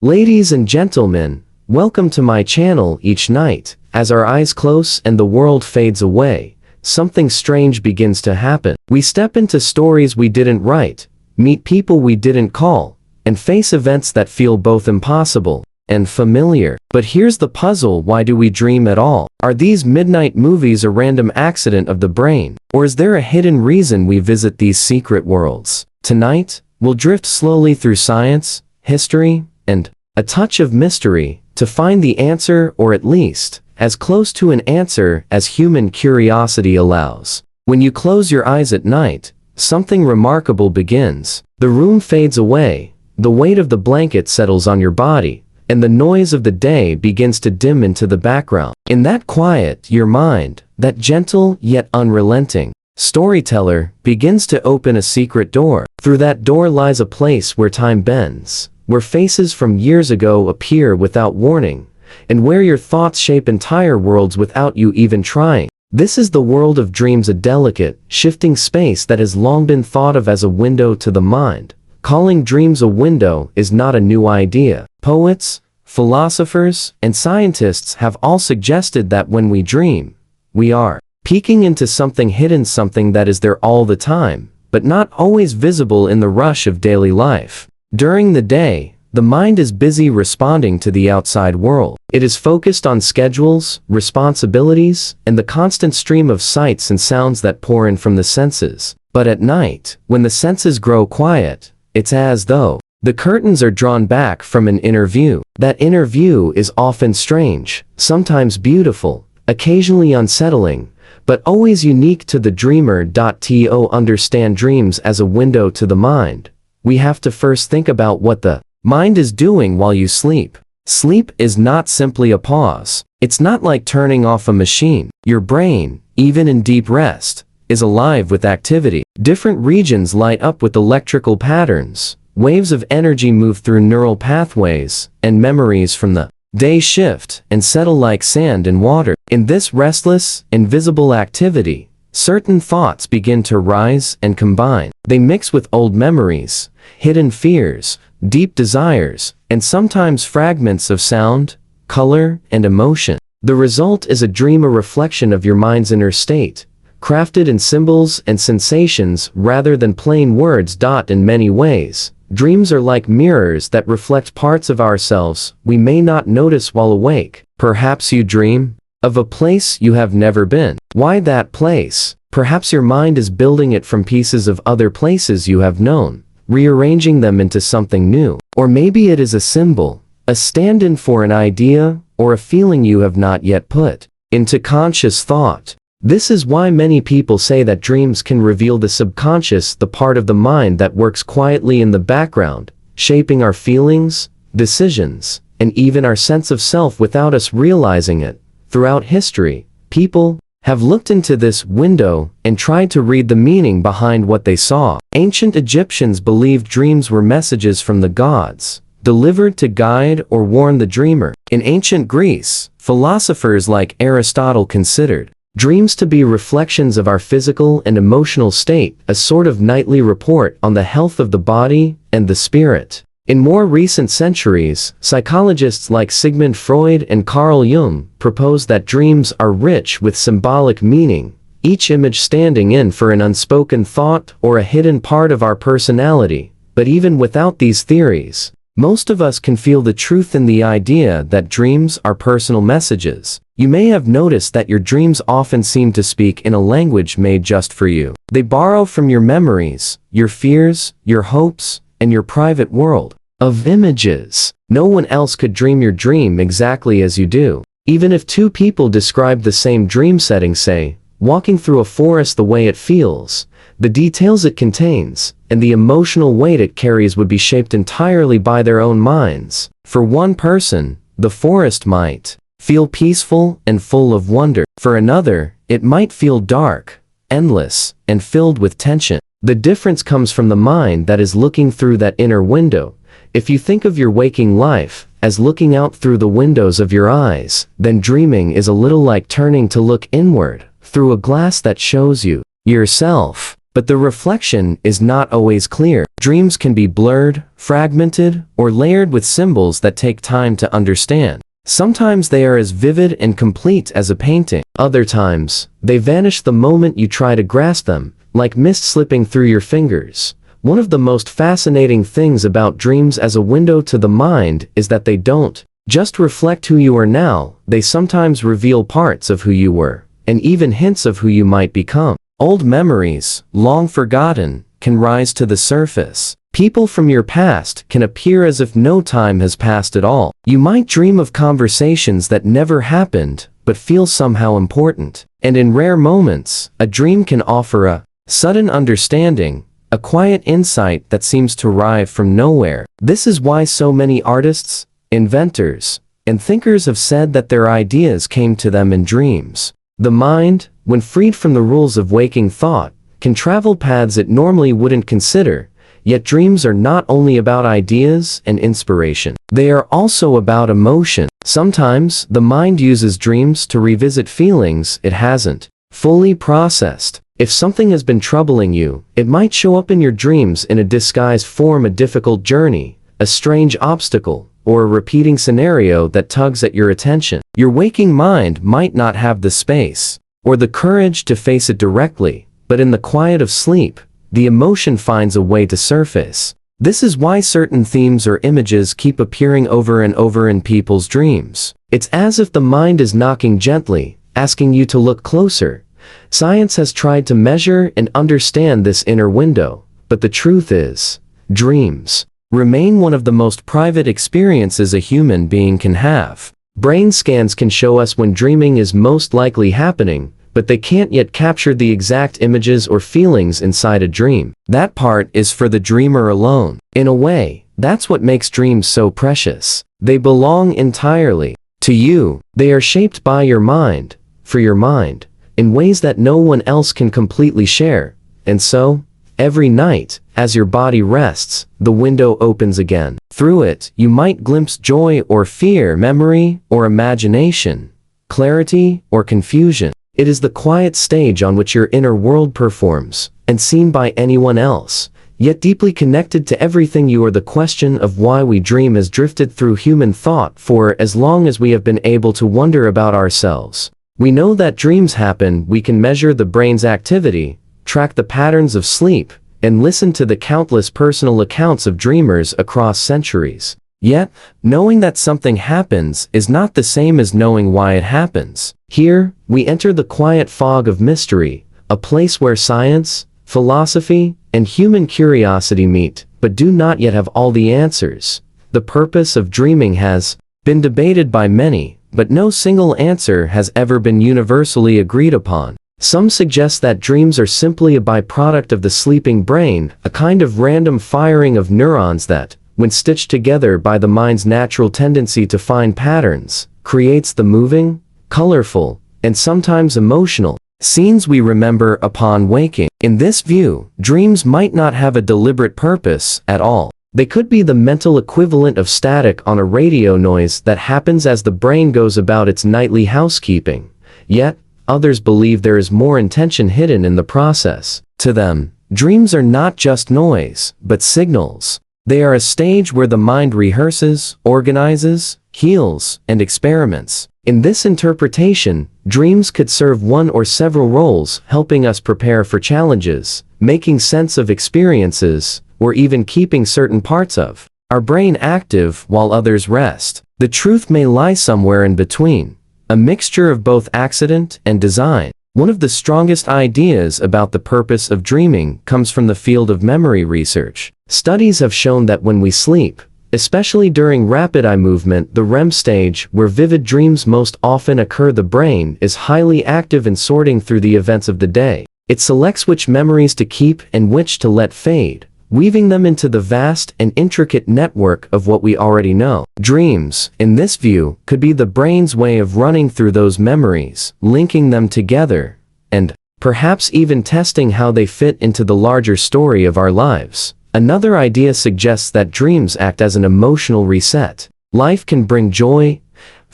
Ladies and gentlemen, welcome to my channel. Each night, as our eyes close and the world fades away, something strange begins to happen. We step into stories we didn't write, meet people we didn't call, and face events that feel both impossible and familiar. But here's the puzzle: why do we dream at all? Are these midnight movies a random accident of the brain? Or is there a hidden reason we visit these secret worlds? Tonight, we'll drift slowly through science, history, and a touch of mystery to find the answer, or at least as close to an answer as human curiosity allows. When you close your eyes at night, something remarkable begins. The room fades away, the weight of the blanket settles on your body, and the noise of the day begins to dim into the background. In that quiet, your mind, that gentle yet unrelenting storyteller, begins to open a secret door. Through that door lies a place where time bends, where faces from years ago appear without warning, and where your thoughts shape entire worlds without you even trying. This is the world of dreams, a delicate, shifting space that has long been thought of as a window to the mind. Calling dreams a window is not a new idea. Poets, philosophers, and scientists have all suggested that when we dream, we are peeking into something hidden, something that is there all the time, but not always visible in the rush of daily life. During the day, the mind is busy responding to the outside world. It is focused on schedules, responsibilities, and the constant stream of sights and sounds that pour in from the senses. But at night, when the senses grow quiet, it's as though the curtains are drawn back from an inner view. That inner view is often strange, sometimes beautiful, occasionally unsettling, but always unique to the dreamer. To understand dreams as a window to the mind, we have to first think about what the mind is doing while you sleep. Sleep is not simply a pause. It's not like turning off a machine. Your brain, even in deep rest, is alive with activity. Different regions light up with electrical patterns. Waves of energy move through neural pathways, and memories from the day shift and settle like sand in water. In this restless, invisible activity, certain thoughts begin to rise and combine. They mix with old memories, hidden fears, deep desires, and sometimes fragments of sound, color, and emotion. The result is a dream, a reflection of your mind's inner state, crafted in symbols and sensations rather than plain words. In many ways, dreams are like mirrors that reflect parts of ourselves we may not notice while awake. Perhaps you dream of a place you have never been. Why that place? Perhaps your mind is building it from pieces of other places you have known, rearranging them into something new. Or maybe it is a symbol, a stand-in for an idea, or a feeling you have not yet put into conscious thought. This is why many people say that dreams can reveal the subconscious, the part of the mind that works quietly in the background, shaping our feelings, decisions, and even our sense of self without us realizing it. Throughout history, people have looked into this window and tried to read the meaning behind what they saw. Ancient Egyptians believed dreams were messages from the gods, delivered to guide or warn the dreamer. In ancient Greece, philosophers like Aristotle considered dreams to be reflections of our physical and emotional state, a sort of nightly report on the health of the body and the spirit. In more recent centuries, psychologists like Sigmund Freud and Carl Jung proposed that dreams are rich with symbolic meaning, each image standing in for an unspoken thought or a hidden part of our personality. But even without these theories, most of us can feel the truth in the idea that dreams are personal messages. You may have noticed that your dreams often seem to speak in a language made just for you. They borrow from your memories, your fears, your hopes, and your private world of images. No one else could dream your dream exactly as you do. Even if two people describe the same dream setting, say, walking through a forest, the way it feels, the details it contains, and the emotional weight it carries would be shaped entirely by their own minds. For one person, the forest might feel peaceful and full of wonder. For another, it might feel dark, endless, and filled with tension. The difference comes from the mind that is looking through that inner window. If you think of your waking life as looking out through the windows of your eyes, then dreaming is a little like turning to look inward through a glass that shows you yourself. But the reflection is not always clear. Dreams can be blurred, fragmented, or layered with symbols that take time to understand. Sometimes they are as vivid and complete as a painting. Other times, they vanish the moment you try to grasp them, like mist slipping through your fingers. One of the most fascinating things about dreams as a window to the mind is that they don't just reflect who you are now, they sometimes reveal parts of who you were, and even hints of who you might become. Old memories, long forgotten, can rise to the surface. People from your past can appear as if no time has passed at all. You might dream of conversations that never happened, but feel somehow important. And in rare moments, a dream can offer a sudden understanding, a quiet insight that seems to arrive from nowhere. This is why so many artists, inventors, and thinkers have said that their ideas came to them in dreams. The mind, when freed from the rules of waking thought, can travel paths it normally wouldn't consider. Yet dreams are not only about ideas and inspiration. They are also about emotion. Sometimes, the mind uses dreams to revisit feelings it hasn't fully processed. If something has been troubling you, it might show up in your dreams in a disguised form: a difficult journey, a strange obstacle, or a repeating scenario that tugs at your attention. Your waking mind might not have the space or the courage to face it directly, but in the quiet of sleep, the emotion finds a way to surface. This is why certain themes or images keep appearing over and over in people's dreams. It's as if the mind is knocking gently, asking you to look closer. Science has tried to measure and understand this inner window, but the truth is, dreams remain one of the most private experiences a human being can have. Brain scans can show us when dreaming is most likely happening, but they can't yet capture the exact images or feelings inside a dream. That part is for the dreamer alone. In a way, that's what makes dreams so precious. They belong entirely to you. They are shaped by your mind, for your mind, in ways that no one else can completely share. And so, every night, as your body rests, the window opens again. Through it, you might glimpse joy or fear, memory or imagination, clarity or confusion. It is the quiet stage on which your inner world performs, unseen by anyone else, yet deeply connected to everything you are. The question of why we dream has drifted through human thought for as long as we have been able to wonder about ourselves. We know that dreams happen. We can measure the brain's activity, track the patterns of sleep, and listen to the countless personal accounts of dreamers across centuries. Yet, knowing that something happens is not the same as knowing why it happens. Here, we enter the quiet fog of mystery, a place where science, philosophy, and human curiosity meet, but do not yet have all the answers. The purpose of dreaming has been debated by many, but no single answer has ever been universally agreed upon. Some suggest that dreams are simply a byproduct of the sleeping brain, a kind of random firing of neurons that, when stitched together by the mind's natural tendency to find patterns, creates the moving, colorful, and sometimes emotional scenes we remember upon waking. In this view, dreams might not have a deliberate purpose at all. They could be the mental equivalent of static on a radio noise that happens as the brain goes about its nightly housekeeping. Yet, others believe there is more intention hidden in the process. To them, dreams are not just noise, but signals. They are a stage where the mind rehearses, organizes, heals, and experiments. In this interpretation, dreams could serve one or several roles, helping us prepare for challenges, making sense of experiences, or even keeping certain parts of our brain active while others rest. The truth may lie somewhere in between, a mixture of both accident and design. One of the strongest ideas about the purpose of dreaming comes from the field of memory research. Studies have shown that when we sleep, especially during rapid eye movement, the REM stage, where vivid dreams most often occur, the brain is highly active in sorting through the events of the day. It selects which memories to keep and which to let fade, weaving them into the vast and intricate network of what we already know. Dreams, in this view, could be the brain's way of running through those memories, linking them together, and perhaps even testing how they fit into the larger story of our lives. Another idea suggests that dreams act as an emotional reset. Life can bring joy,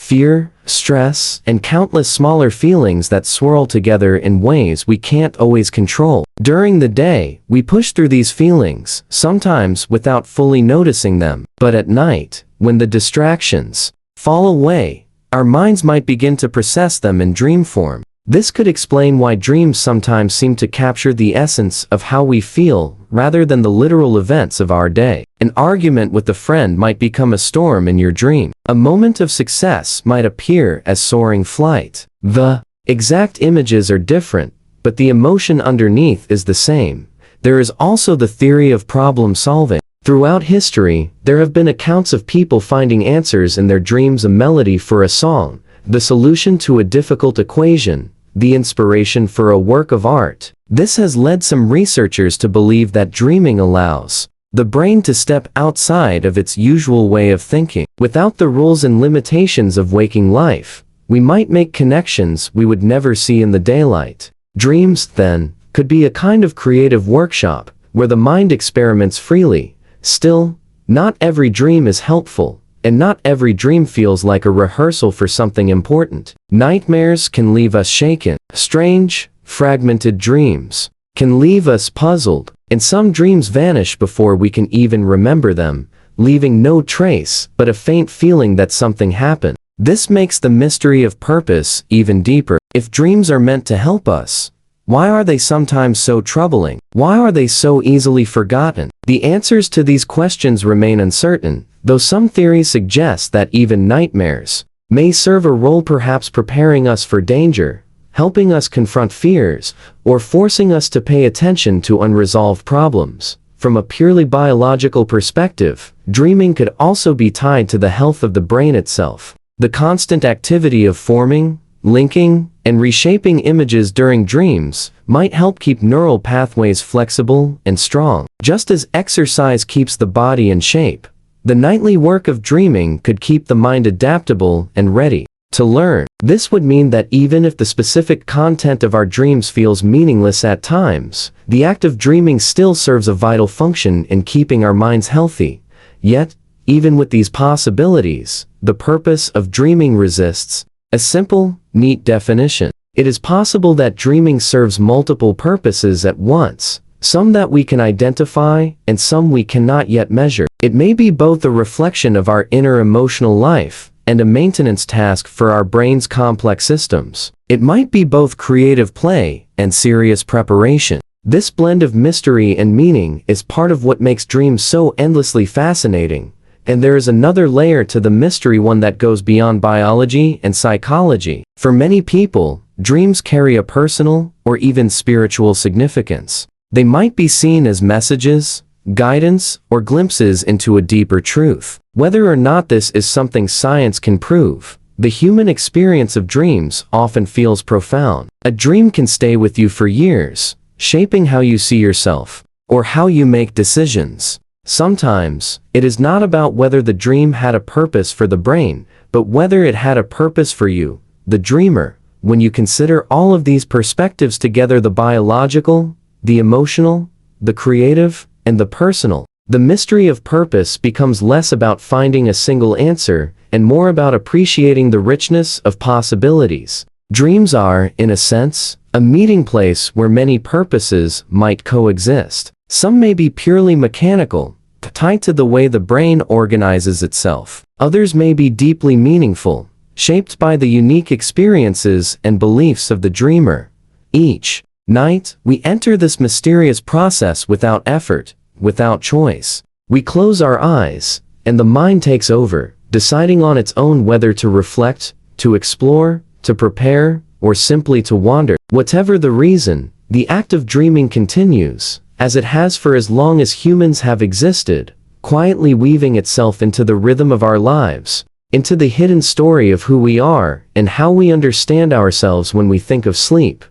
fear, stress, and countless smaller feelings that swirl together in ways we can't always control. During the day, we push through these feelings, sometimes without fully noticing them. But at night, when the distractions fall away, our minds might begin to process them in dream form. This could explain why dreams sometimes seem to capture the essence of how we feel rather than the literal events of our day. An argument with a friend might become a storm in your dream. A moment of success might appear as soaring flight. The exact images are different, but the emotion underneath is the same. There is also the theory of problem solving. Throughout history, there have been accounts of people finding answers in their dreams, a melody for a song, the solution to a difficult equation, the inspiration for a work of art. This has led some researchers to believe that dreaming allows the brain to step outside of its usual way of thinking. Without the rules and limitations of waking life, we might make connections we would never see in the daylight. Dreams, then, could be a kind of creative workshop where the mind experiments freely. Still, not every dream is helpful, and not every dream feels like a rehearsal for something important. Nightmares can leave us shaken. Strange, fragmented dreams can leave us puzzled, and some dreams vanish before we can even remember them, leaving no trace but a faint feeling that something happened. This makes the mystery of purpose even deeper. If dreams are meant to help us, why are they sometimes so troubling? Why are they so easily forgotten? The answers to these questions remain uncertain, though some theories suggest that even nightmares may serve a role, perhaps preparing us for danger, helping us confront fears, or forcing us to pay attention to unresolved problems. From a purely biological perspective, dreaming could also be tied to the health of the brain itself. The constant activity of forming, linking, and reshaping images during dreams might help keep neural pathways flexible and strong. Just as exercise keeps the body in shape, the nightly work of dreaming could keep the mind adaptable and ready to learn. This would mean that even if the specific content of our dreams feels meaningless at times, the act of dreaming still serves a vital function in keeping our minds healthy. Yet, even with these possibilities, the purpose of dreaming resists a simple, neat definition. It is possible that dreaming serves multiple purposes at once, some that we can identify and some we cannot yet measure. It may be both a reflection of our inner emotional life and a maintenance task for our brain's complex systems. It might be both creative play and serious preparation. This blend of mystery and meaning is part of what makes dreams so endlessly fascinating. And there is another layer to the mystery, one that goes beyond biology and psychology. For many people, dreams carry a personal or even spiritual significance. They might be seen as messages, guidance, or glimpses into a deeper truth. Whether or not this is something science can prove, the human experience of dreams often feels profound. A dream can stay with you for years, shaping how you see yourself, or how you make decisions. Sometimes, it is not about whether the dream had a purpose for the brain, but whether it had a purpose for you, the dreamer. When you consider all of these perspectives together, the biological, the emotional, the creative, and the personal, the mystery of purpose becomes less about finding a single answer and more about appreciating the richness of possibilities. Dreams are, in a sense, a meeting place where many purposes might coexist. Some may be purely mechanical, tied to the way the brain organizes itself. Others may be deeply meaningful, shaped by the unique experiences and beliefs of the dreamer. Each night, we enter this mysterious process without effort, without choice. We close our eyes, and the mind takes over, deciding on its own whether to reflect, to explore, to prepare, or simply to wander. Whatever the reason, the act of dreaming continues, as it has for as long as humans have existed, quietly weaving itself into the rhythm of our lives, into the hidden story of who we are and how we understand ourselves. When we think of sleep,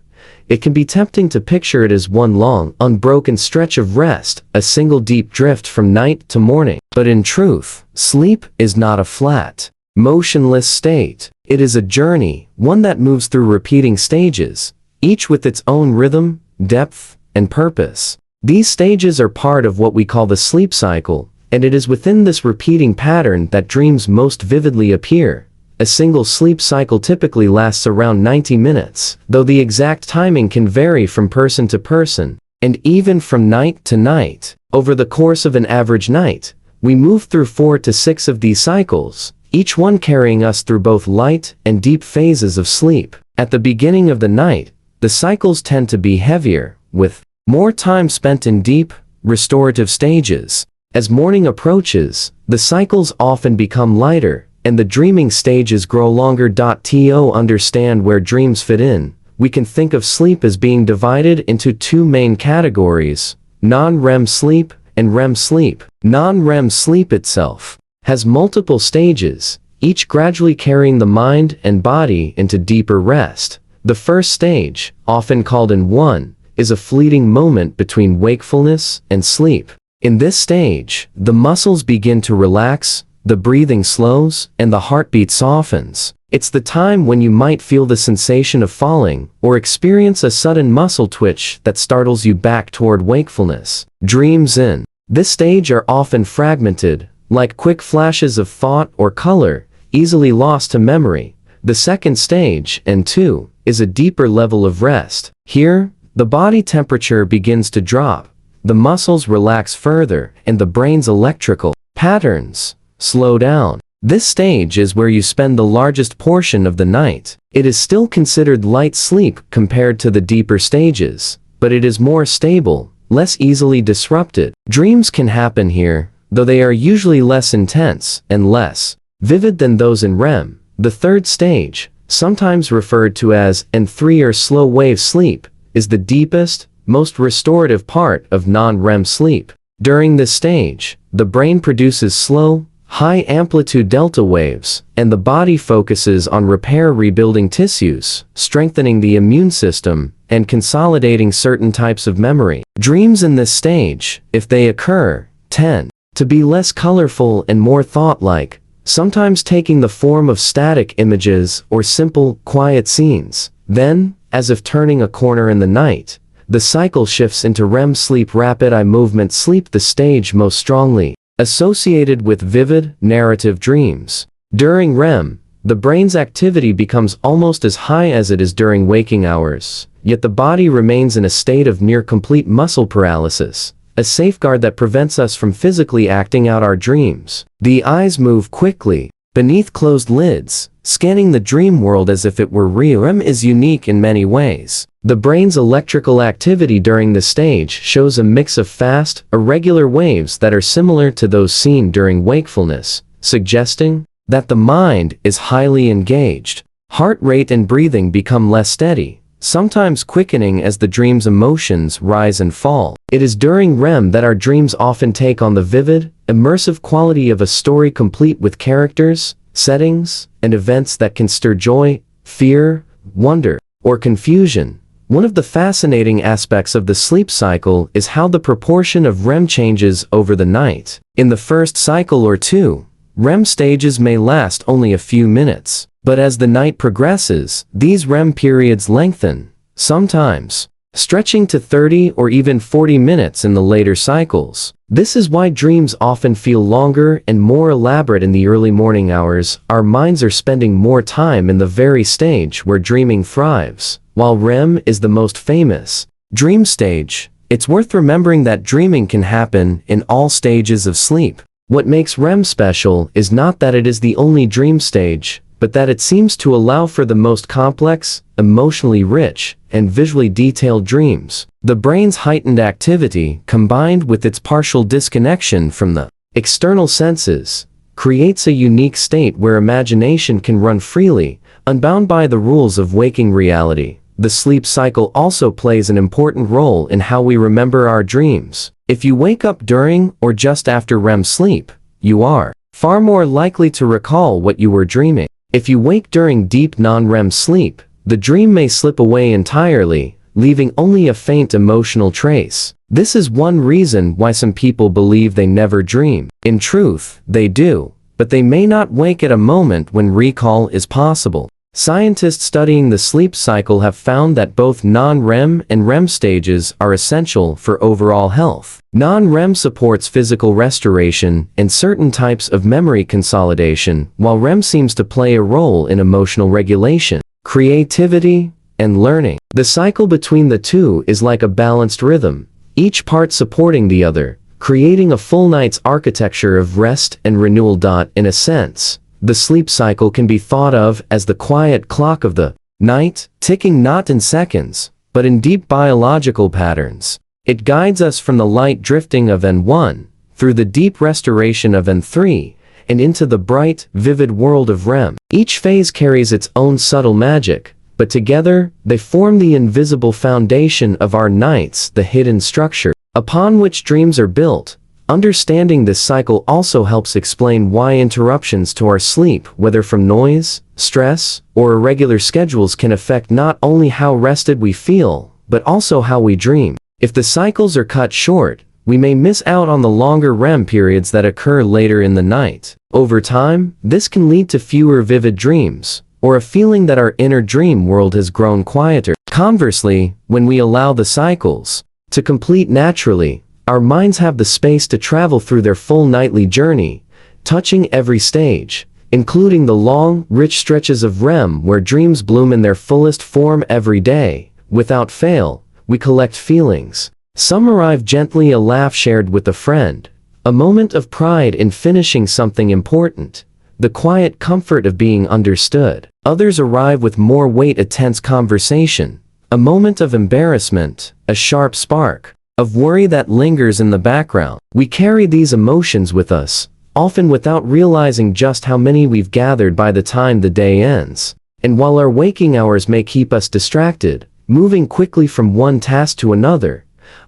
it can be tempting to picture it as one long, unbroken stretch of rest, a single deep drift from night to morning. But in truth, sleep is not a flat, motionless state. It is a journey, one that moves through repeating stages, each with its own rhythm, depth, and purpose. These stages are part of what we call the sleep cycle, and it is within this repeating pattern that dreams most vividly appear. a single sleep cycle typically lasts around 90 minutes, though the exact timing can vary from person to person, and even from night to night. Over the course of an average night, we move through 4 to 6 of these cycles, each one carrying us through both light and deep phases of sleep. At the beginning of the night, the cycles tend to be heavier, with more time spent in deep, restorative stages. As morning approaches, the cycles often become lighter, and the dreaming stages grow longer. To understand where dreams fit in, we can think of sleep as being divided into two main categories: non-REM sleep and REM sleep. Non-REM sleep itself has multiple stages, each gradually carrying the mind and body into deeper rest. The first stage, often called N1, is a fleeting moment between wakefulness and sleep. In this stage, the muscles begin to relax, the breathing slows, and the heartbeat softens. It's the time when you might feel the sensation of falling, or experience a sudden muscle twitch that startles you back toward wakefulness. Dreams in this stage are often fragmented, like quick flashes of thought or color, easily lost to memory. The second stage, N2, is a deeper level of rest. Here, the body temperature begins to drop, the muscles relax further, and the brain's electrical patterns slow down. This stage is where you spend the largest portion of the night. It is still considered light sleep compared to the deeper stages, but it is more stable, less easily disrupted. Dreams can happen here, though they are usually less intense and less vivid than those in REM. The third stage, sometimes referred to as N3 or slow wave sleep, is the deepest, most restorative part of non-REM sleep. During this stage, the brain produces slow, high-amplitude delta waves, and the body focuses on rebuilding tissues, strengthening the immune system, and consolidating certain types of memory. Dreams in this stage, if they occur, tend to be less colorful and more thought-like, sometimes taking the form of static images or simple, quiet scenes. Then, as if turning a corner in the night, the cycle shifts into REM sleep, rapid eye movement sleep, the stage most strongly associated with vivid, narrative dreams. During REM, the brain's activity becomes almost as high as it is during waking hours, yet the body remains in a state of near-complete muscle paralysis, a safeguard that prevents us from physically acting out our dreams. The eyes move quickly, beneath closed lids, scanning the dream world as if it were real. REM is unique in many ways. The brain's electrical activity during this stage shows a mix of fast, irregular waves that are similar to those seen during wakefulness, suggesting that the mind is highly engaged. Heart rate and breathing become less steady, sometimes quickening as the dream's emotions rise and fall. It is during REM that our dreams often take on the vivid, immersive quality of a story, complete with characters, settings, and events that can stir joy, fear, wonder, or confusion. One of the fascinating aspects of the sleep cycle is how the proportion of REM changes over the night. In the first cycle or two, REM stages may last only a few minutes, but as the night progresses, these REM periods lengthen, sometimes stretching to 30 or even 40 minutes in the later cycles. This is why dreams often feel longer and more elaborate in the early morning hours. Our minds are spending more time in the very stage where dreaming thrives. While REM is the most famous dream stage, it's worth remembering that dreaming can happen in all stages of sleep. What makes REM special is not that it is the only dream stage, but that it seems to allow for the most complex, emotionally rich, and visually detailed dreams. The brain's heightened activity, combined with its partial disconnection from the external senses, creates a unique state where imagination can run freely, unbound by the rules of waking reality. The sleep cycle also plays an important role in how we remember our dreams. If you wake up during or just after REM sleep, you are far more likely to recall what you were dreaming. If you wake during deep non-REM sleep, the dream may slip away entirely, leaving only a faint emotional trace. This is one reason why some people believe they never dream. In truth, they do, but they may not wake at a moment when recall is possible. Scientists studying the sleep cycle have found that both non-REM and REM stages are essential for overall health. Non-REM supports physical restoration and certain types of memory consolidation, while REM seems to play a role in emotional regulation, creativity, and learning. The cycle between the two is like a balanced rhythm, each part supporting the other, creating a full night's architecture of rest and renewal. In a sense, the sleep cycle can be thought of as the quiet clock of the night, ticking not in seconds, but in deep biological patterns. It guides us from the light drifting of N1, through the deep restoration of N3, and into the bright, vivid world of REM. Each phase carries its own subtle magic, but together, they form the invisible foundation of our nights, the hidden structure upon which dreams are built. Understanding this cycle also helps explain why interruptions to our sleep, whether from noise, stress, or irregular schedules, can affect not only how rested we feel, but also how we dream. If the cycles are cut short, we may miss out on the longer REM periods that occur later in the night. Over time, this can lead to fewer vivid dreams, or a feeling that our inner dream world has grown quieter. Conversely, when we allow the cycles to complete naturally, our minds have the space to travel through their full nightly journey, touching every stage, including the long, rich stretches of REM where dreams bloom in their fullest form every day. Without fail, we collect feelings. Some arrive gently, a laugh shared with a friend, a moment of pride in finishing something important, the quiet comfort of being understood. Others arrive with more weight, a tense conversation, a moment of embarrassment, a sharp spark of worry that lingers in the background. We carry these emotions with us, often without realizing just how many we've gathered by the time the day ends. And while our waking hours may keep us distracted, moving quickly from one task to another,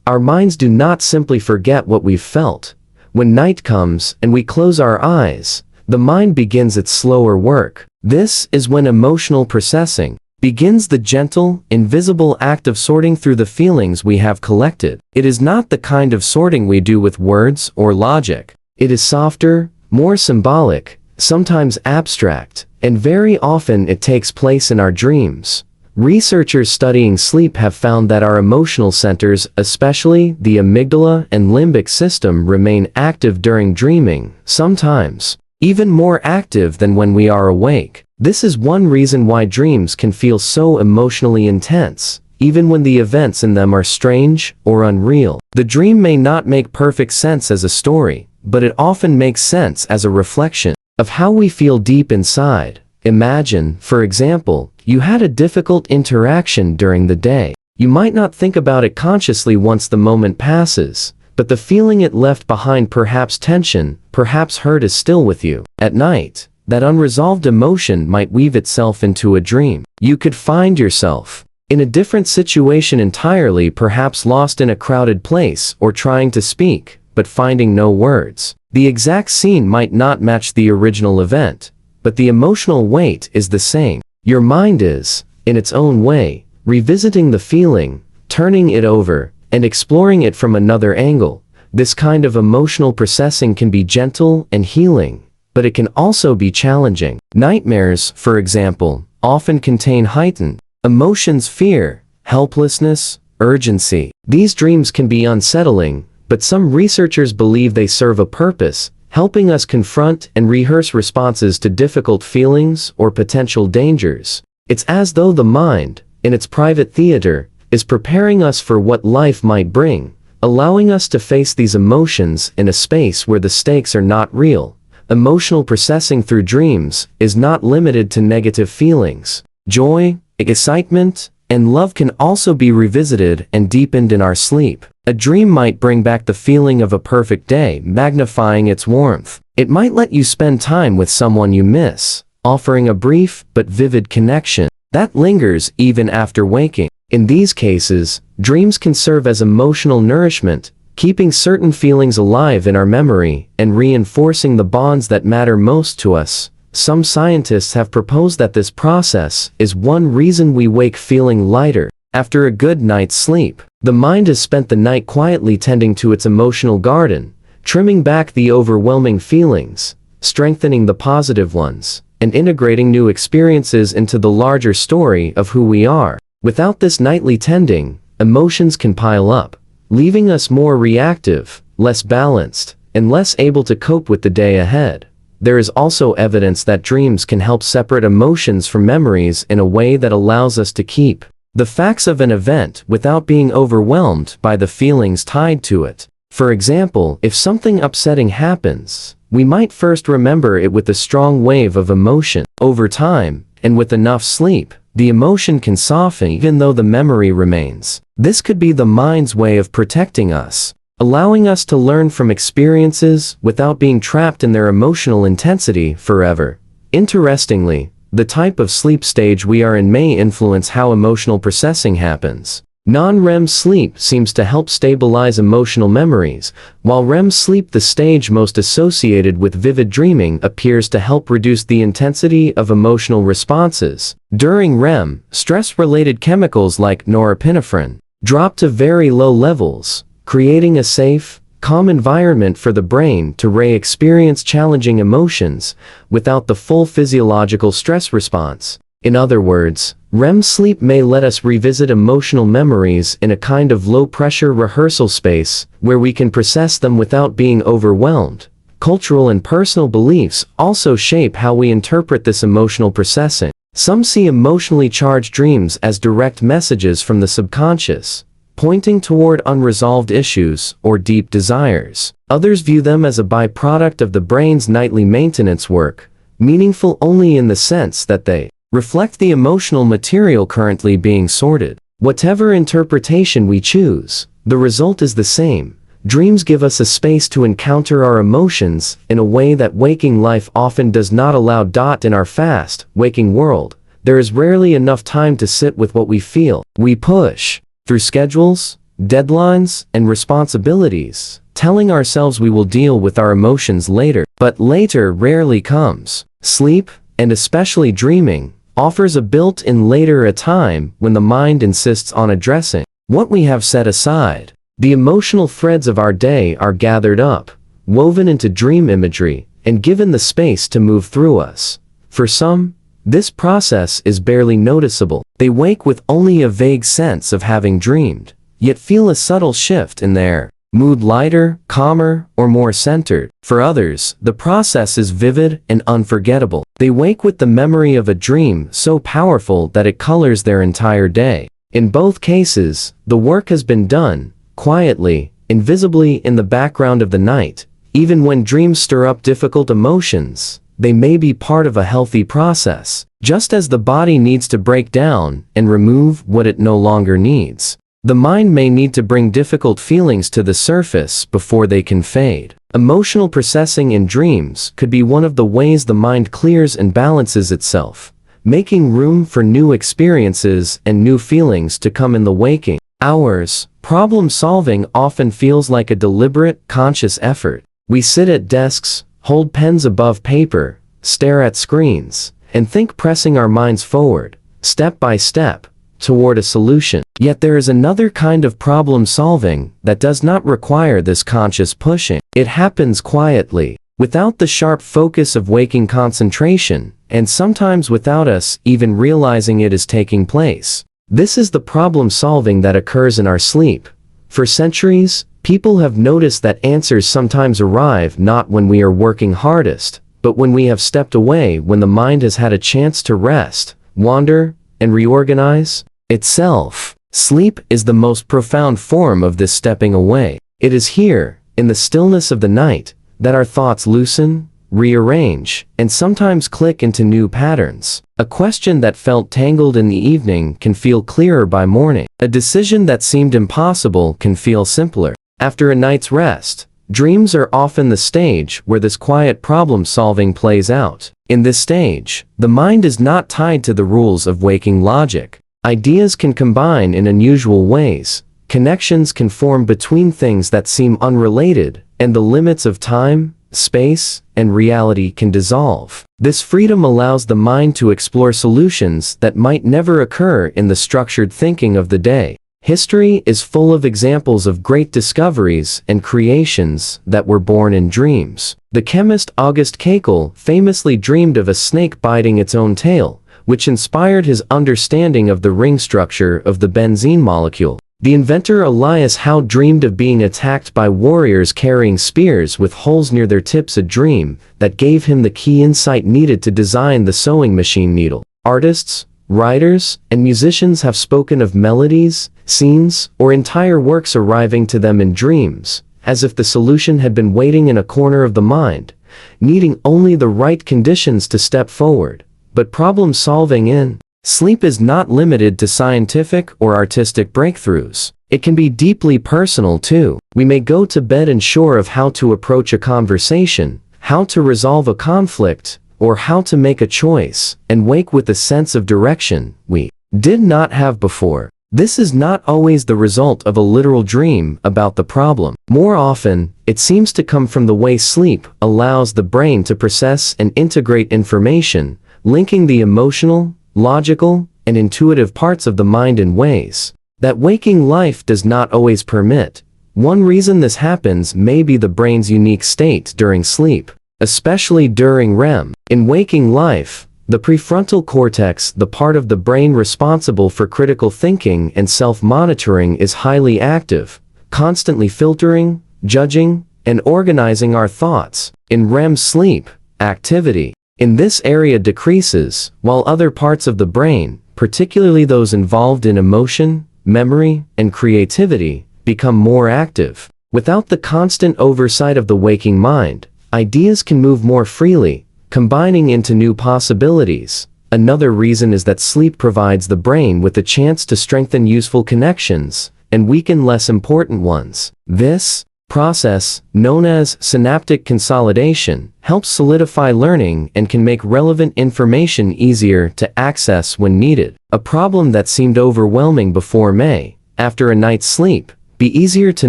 our minds do not simply forget what we've felt. When night comes and we close our eyes, the mind begins its slower work. This is when emotional processing begins, the gentle, invisible act of sorting through the feelings we have collected. It is not the kind of sorting we do with words or logic. It is softer, more symbolic, sometimes abstract, and very often it takes place in our dreams. Researchers studying sleep have found that our emotional centers, especially the amygdala and limbic system, remain active during dreaming, sometimes even more active than when we are awake. This is one reason why dreams can feel so emotionally intense, even when the events in them are strange or unreal. The dream may not make perfect sense as a story, but it often makes sense as a reflection of how we feel deep inside. Imagine, for example, you had a difficult interaction during the day. You might not think about it consciously once the moment passes, but the feeling it left behind, perhaps tension, perhaps hurt, is still with you. At night, that unresolved emotion might weave itself into a dream. You could find yourself in a different situation entirely, perhaps lost in a crowded place or trying to speak, but finding no words. The exact scene might not match the original event, but the emotional weight is the same. Your mind is, in its own way, revisiting the feeling, turning it over, and exploring it from another angle. This kind of emotional processing can be gentle and healing, but it can also be challenging. Nightmares, for example, often contain heightened emotions: fear, helplessness, urgency. These dreams can be unsettling, but some researchers believe they serve a purpose, helping us confront and rehearse responses to difficult feelings or potential dangers. It's as though the mind, in its private theater, is preparing us for what life might bring, allowing us to face these emotions in a space where the stakes are not real. Emotional processing through dreams is not limited to negative feelings. Joy, excitement, and love can also be revisited and deepened in our sleep. A dream might bring back the feeling of a perfect day, magnifying its warmth. It might let you spend time with someone you miss, offering a brief but vivid connection that lingers even after waking. In these cases, dreams can serve as emotional nourishment, keeping certain feelings alive in our memory and reinforcing the bonds that matter most to us. Some scientists have proposed that this process is one reason we wake feeling lighter. After a good night's sleep, the mind has spent the night quietly tending to its emotional garden, trimming back the overwhelming feelings, strengthening the positive ones, and integrating new experiences into the larger story of who we are. Without this nightly tending, emotions can pile up, leaving us more reactive, less balanced, and less able to cope with the day ahead. There is also evidence that dreams can help separate emotions from memories in a way that allows us to keep the facts of an event without being overwhelmed by the feelings tied to it. For example, if something upsetting happens, we might first remember it with a strong wave of emotion. Over time, and with enough sleep, the emotion can soften even though the memory remains. This could be the mind's way of protecting us, allowing us to learn from experiences without being trapped in their emotional intensity forever. Interestingly, the type of sleep stage we are in may influence how emotional processing happens. Non-REM sleep seems to help stabilize emotional memories, while REM sleep, the stage most associated with vivid dreaming, appears to help reduce the intensity of emotional responses. During REM, stress-related chemicals like norepinephrine drop to very low levels, creating a safe, calm environment for the brain to experience challenging emotions without the full physiological stress response. In other words, REM sleep may let us revisit emotional memories in a kind of low-pressure rehearsal space where we can process them without being overwhelmed. Cultural and personal beliefs also shape how we interpret this emotional processing. Some see emotionally charged dreams as direct messages from the subconscious, pointing toward unresolved issues or deep desires. Others view them as a byproduct of the brain's nightly maintenance work, meaningful only in the sense that they reflect the emotional material currently being sorted. Whatever interpretation we choose, the result is the same. Dreams give us a space to encounter our emotions in a way that waking life often does not allow. In our fast, waking world, there is rarely enough time to sit with what we feel. We push through schedules, deadlines, and responsibilities, telling ourselves we will deal with our emotions later. But later rarely comes. Sleep, and especially dreaming, offers a built-in later, a time when the mind insists on addressing what we have set aside. The emotional threads of our day are gathered up, woven into dream imagery, and given the space to move through us. For some, this process is barely noticeable. They wake with only a vague sense of having dreamed, yet feel a subtle shift in their mood, lighter, calmer, or more centered. For others, the process is vivid and unforgettable. They wake with the memory of a dream so powerful that it colors their entire day. In both cases, the work has been done, quietly, invisibly in the background of the night. Even when dreams stir up difficult emotions, they may be part of a healthy process, just as the body needs to break down and remove what it no longer needs. The mind may need to bring difficult feelings to the surface before they can fade. Emotional processing in dreams could be one of the ways the mind clears and balances itself, making room for new experiences and new feelings to come in the waking hours. Problem solving often feels like a deliberate, conscious effort. We sit at desks, hold pens above paper, stare at screens, and think, pressing our minds forward, step by step, toward a solution. Yet there is another kind of problem solving that does not require this conscious pushing. It happens quietly, without the sharp focus of waking concentration, and sometimes without us even realizing it is taking place. This is the problem solving that occurs in our sleep. For centuries, people have noticed that answers sometimes arrive not when we are working hardest, but when we have stepped away, when the mind has had a chance to rest, wander, and reorganize itself. Sleep is the most profound form of this stepping away. It is here, in the stillness of the night, that our thoughts loosen, rearrange, and sometimes click into new patterns. A question that felt tangled in the evening can feel clearer by morning. A decision that seemed impossible can feel simpler. After a night's rest, dreams are often the stage where this quiet problem-solving plays out. In this stage, the mind is not tied to the rules of waking logic. Ideas can combine in unusual ways, connections can form between things that seem unrelated, and the limits of time, space, and reality can dissolve. This freedom allows the mind to explore solutions that might never occur in the structured thinking of the day. History is full of examples of great discoveries and creations that were born in dreams. The chemist August Haeckel famously dreamed of a snake biting its own tail, which inspired his understanding of the ring structure of the benzene molecule. The inventor Elias Howe dreamed of being attacked by warriors carrying spears with holes near their tips, a dream that gave him the key insight needed to design the sewing machine needle. Artists, writers, and musicians have spoken of melodies, scenes, or entire works arriving to them in dreams, as if the solution had been waiting in a corner of the mind, needing only the right conditions to step forward. But problem solving in sleep is not limited to scientific or artistic breakthroughs. It can be deeply personal too. We may go to bed unsure of how to approach a conversation, how to resolve a conflict, or how to make a choice, and wake with a sense of direction we did not have before. This is not always the result of a literal dream about the problem. More often, it seems to come from the way sleep allows the brain to process and integrate information, linking the emotional, logical, and intuitive parts of the mind in ways that waking life does not always permit. One reason this happens may be the brain's unique state during sleep, especially during REM. In waking life, the prefrontal cortex, the part of the brain responsible for critical thinking and self-monitoring, is highly active, constantly filtering, judging, and organizing our thoughts. In REM sleep, activity in this area decreases, while other parts of the brain, particularly those involved in emotion, memory, and creativity, become more active. Without the constant oversight of the waking mind, ideas can move more freely, combining into new possibilities. Another reason is that sleep provides the brain with a chance to strengthen useful connections and weaken less important ones. This process, known as synaptic consolidation, helps solidify learning and can make relevant information easier to access when needed. A problem that seemed overwhelming before may, after a night's sleep, be easier to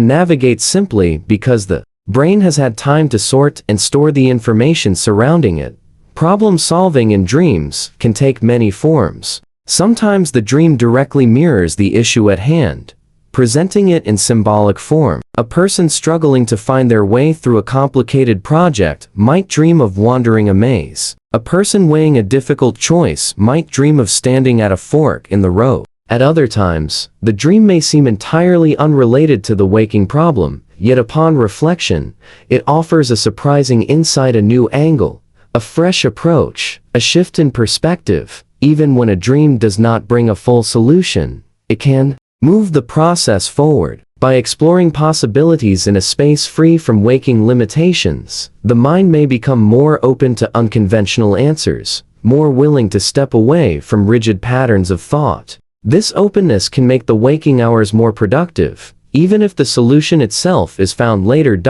navigate simply because the brain has had time to sort and store the information surrounding it. Problem solving in dreams can take many forms. Sometimes the dream directly mirrors the issue at hand, presenting it in symbolic form. A person struggling to find their way through a complicated project might dream of wandering a maze. A person weighing a difficult choice might dream of standing at a fork in the road. At other times, the dream may seem entirely unrelated to the waking problem, yet upon reflection, it offers a surprising insight, a new angle, a fresh approach, a shift in perspective. Even when a dream does not bring a full solution, it can move the process forward. By exploring possibilities in a space free from waking limitations, the mind may become more open to unconventional answers, more willing to step away from rigid patterns of thought. This openness can make the waking hours more productive, even if the solution itself is found later.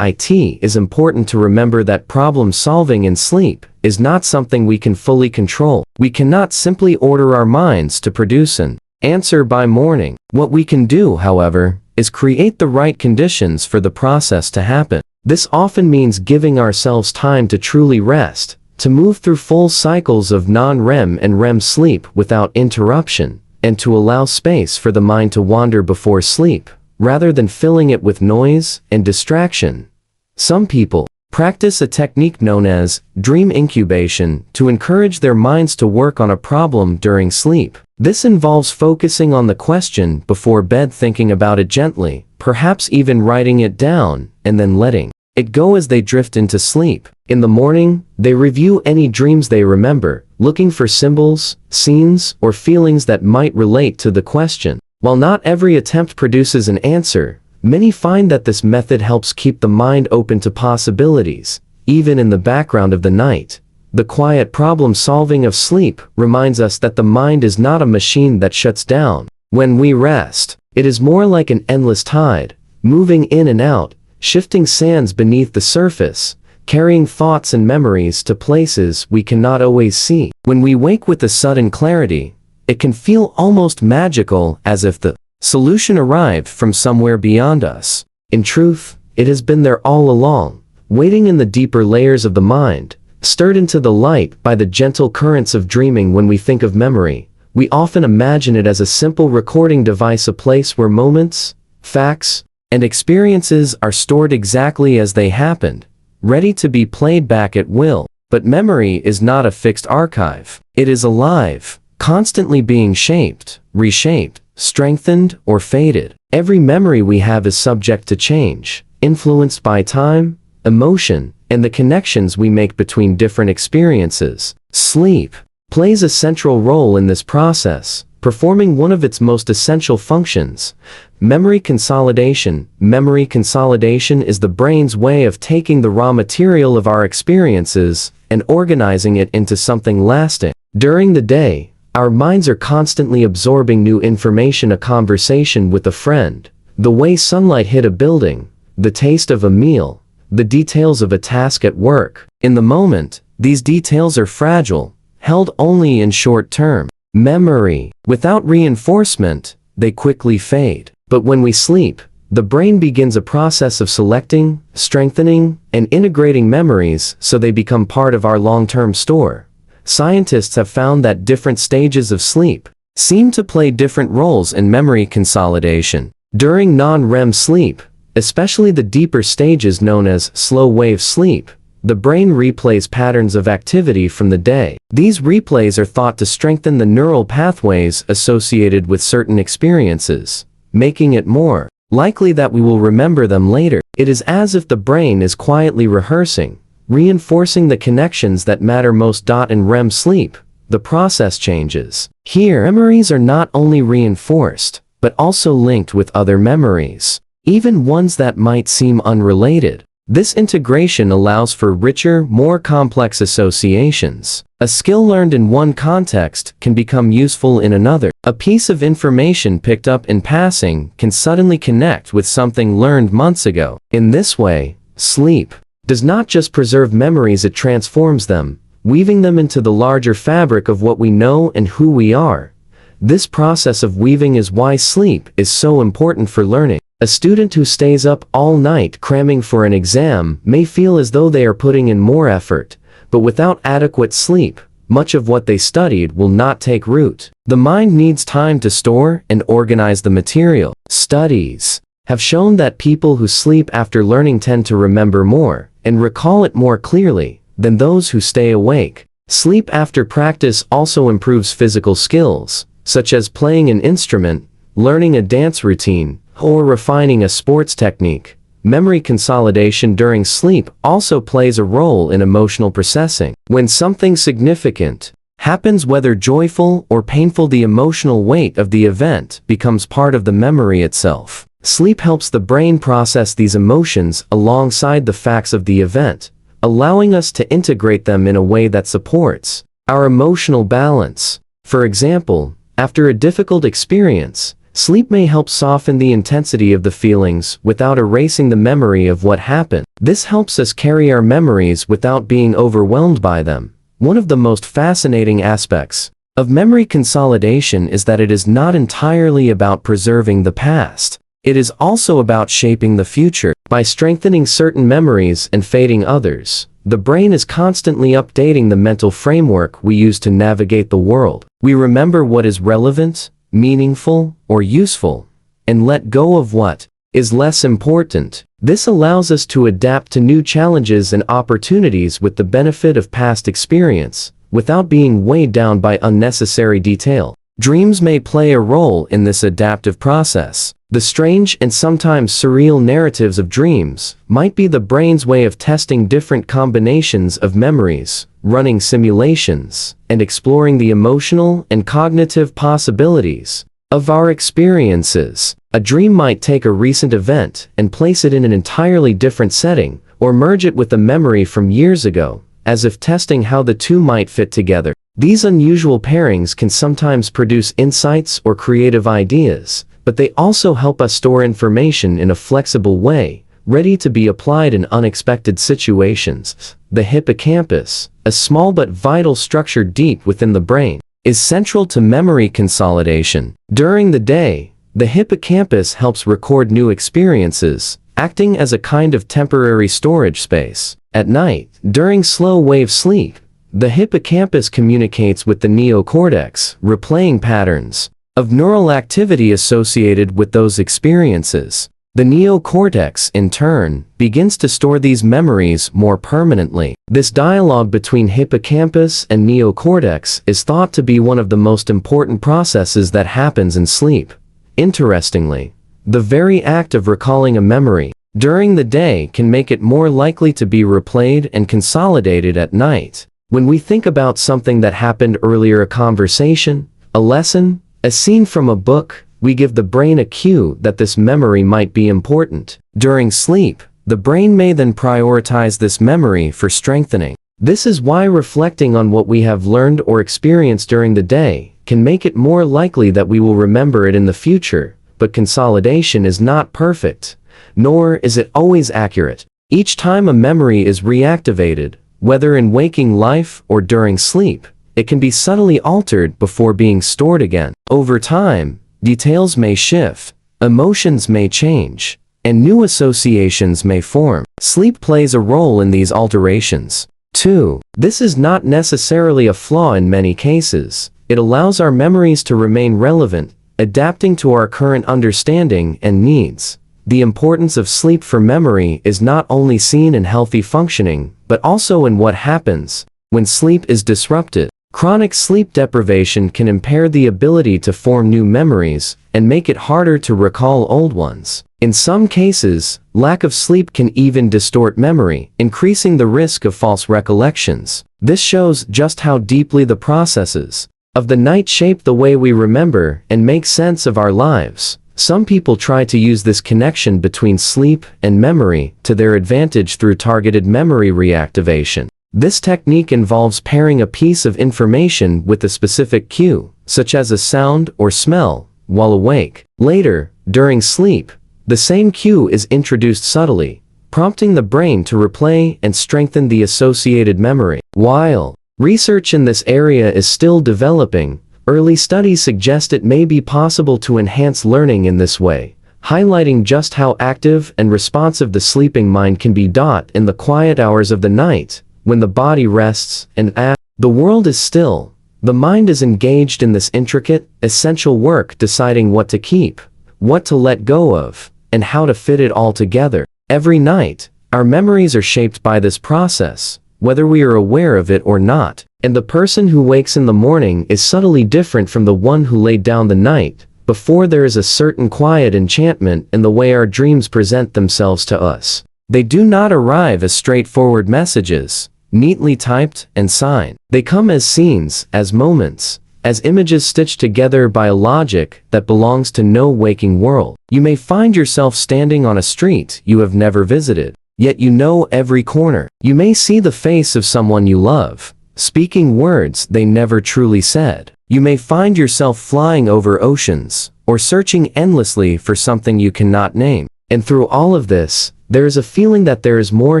It is important to remember that problem solving in sleep is not something we can fully control. We cannot simply order our minds to produce an answer by morning. What we can do, however, is create the right conditions for the process to happen. This often means giving ourselves time to truly rest, to move through full cycles of non-REM and REM sleep without interruption, and to allow space for the mind to wander before sleep, rather than filling it with noise and distraction. Some people practice a technique known as dream incubation to encourage their minds to work on a problem during sleep. This involves focusing on the question before bed, thinking about it gently, perhaps even writing it down, and then letting it go as they drift into sleep. In the morning, they review any dreams they remember, looking for symbols, scenes, or feelings that might relate to the question. While not every attempt produces an answer, many find that this method helps keep the mind open to possibilities, even in the background of the night. The quiet problem solving of sleep reminds us that the mind is not a machine that shuts down when we rest. It is more like an endless tide, moving in and out, shifting sands beneath the surface, carrying thoughts and memories to places we cannot always see. When we wake with a sudden clarity, it can feel almost magical, as if the solution arrived from somewhere beyond us. In truth, it has been there all along, waiting in the deeper layers of the mind, stirred into the light by the gentle currents of dreaming. When we think of memory, we often imagine it as a simple recording device, a place where moments, facts, and experiences are stored exactly as they happened, ready to be played back at will. But memory is not a fixed archive. It is alive, constantly being shaped, reshaped, strengthened, or faded. Every memory we have is subject to change, influenced by time, emotion, and the connections we make between different experiences. Sleep plays a central role in this process, performing one of its most essential functions: memory consolidation. Memory consolidation is the brain's way of taking the raw material of our experiences and organizing it into something lasting. During the day, our minds are constantly absorbing new information: a conversation with a friend, the way sunlight hit a building, the taste of a meal, the details of a task at work. In the moment, these details are fragile, held only in short-term memory. Without reinforcement, they quickly fade. But when we sleep, the brain begins a process of selecting, strengthening, and integrating memories so they become part of our long-term store. Scientists have found that different stages of sleep seem to play different roles in memory consolidation. During non-REM sleep, especially the deeper stages known as slow-wave sleep, the brain replays patterns of activity from the day. These replays are thought to strengthen the neural pathways associated with certain experiences, making it more likely that we will remember them later. It is as if the brain is quietly rehearsing, reinforcing the connections that matter most. In REM sleep, the process changes. Here, memories are not only reinforced, but also linked with other memories, even ones that might seem unrelated. This integration allows for richer, more complex associations. A skill learned in one context can become useful in another. A piece of information picked up in passing can suddenly connect with something learned months ago. In this way, sleep does not just preserve memories, it transforms them, weaving them into the larger fabric of what we know and who we are. This process of weaving is why sleep is so important for learning. A student who stays up all night cramming for an exam may feel as though they are putting in more effort, but without adequate sleep, much of what they studied will not take root. The mind needs time to store and organize the material. Studies have shown that people who sleep after learning tend to remember more and recall it more clearly than those who stay awake. Sleep after practice also improves physical skills, such as playing an instrument, learning a dance routine, or refining a sports technique. Memory consolidation during sleep also plays a role in emotional processing. When something significant happens, whether joyful or painful, the emotional weight of the event becomes part of the memory itself. Sleep helps the brain process these emotions alongside the facts of the event, allowing us to integrate them in a way that supports our emotional balance. For example, after a difficult experience, sleep may help soften the intensity of the feelings without erasing the memory of what happened. This helps us carry our memories without being overwhelmed by them. One of the most fascinating aspects of memory consolidation is that it is not entirely about preserving the past. It is also about shaping the future. By strengthening certain memories and fading others, the brain is constantly updating the mental framework we use to navigate the world. We remember what is relevant, meaningful, or useful, and let go of what is less important. This allows us to adapt to new challenges and opportunities with the benefit of past experience, without being weighed down by unnecessary detail. Dreams may play a role in this adaptive process. The strange and sometimes surreal narratives of dreams might be the brain's way of testing different combinations of memories, running simulations, and exploring the emotional and cognitive possibilities of our experiences. A dream might take a recent event and place it in an entirely different setting, or merge it with a memory from years ago, as if testing how the two might fit together. These unusual pairings can sometimes produce insights or creative ideas, but they also help us store information in a flexible way, ready to be applied in unexpected situations. The hippocampus, a small but vital structure deep within the brain, is central to memory consolidation. During the day, the hippocampus helps record new experiences, acting as a kind of temporary storage space. At night, during slow-wave sleep, The hippocampus communicates with the neocortex, replaying patterns of neural activity associated with those experiences. The neocortex, in turn, begins to store these memories more permanently. This dialogue between hippocampus and neocortex is thought to be one of the most important processes that happens in sleep. Interestingly, the very act of recalling a memory during the day can make it more likely to be replayed and consolidated at night. When we think about something that happened earlier, a conversation, a lesson, a scene from a book, we give the brain a cue that this memory might be important. During sleep, the brain may then prioritize this memory for strengthening. This is why reflecting on what we have learned or experienced during the day can make it more likely that we will remember it in the future, but consolidation is not perfect, nor is it always accurate. Each time a memory is reactivated, whether in waking life or during sleep, it can be subtly altered before being stored again. Over time, details may shift, emotions may change, and new associations may form. Sleep plays a role in these alterations. 2. This is not necessarily a flaw in many cases. It allows our memories to remain relevant, adapting to our current understanding and needs. The importance of sleep for memory is not only seen in healthy functioning, but also in what happens when sleep is disrupted. Chronic sleep deprivation can impair the ability to form new memories and make it harder to recall old ones. In some cases, lack of sleep can even distort memory, increasing the risk of false recollections. This shows just how deeply the processes of the night shape the way we remember and make sense of our lives. Some people try to use this connection between sleep and memory to their advantage through targeted memory reactivation. This technique involves pairing a piece of information with a specific cue, such as a sound or smell, while awake. Later, during sleep, the same cue is introduced subtly, prompting the brain to replay and strengthen the associated memory. While research in this area is still developing, early studies suggest it may be possible to enhance learning in this way, highlighting just how active and responsive the sleeping mind can be. In the quiet hours of the night, when the body rests and the world is still, the mind is engaged in this intricate, essential work, deciding what to keep, what to let go of, and how to fit it all together. Every night, our memories are shaped by this process, whether we are aware of it or not. And the person who wakes in the morning is subtly different from the one who laid down the night before. There is a certain quiet enchantment in the way our dreams present themselves to us. They do not arrive as straightforward messages, neatly typed and signed. They come as scenes, as moments, as images stitched together by a logic that belongs to no waking world. You may find yourself standing on a street you have never visited, yet you know every corner. You may see the face of someone you love, speaking words they never truly said. You may find yourself flying over oceans, or searching endlessly for something you cannot name. And through all of this, there is a feeling that there is more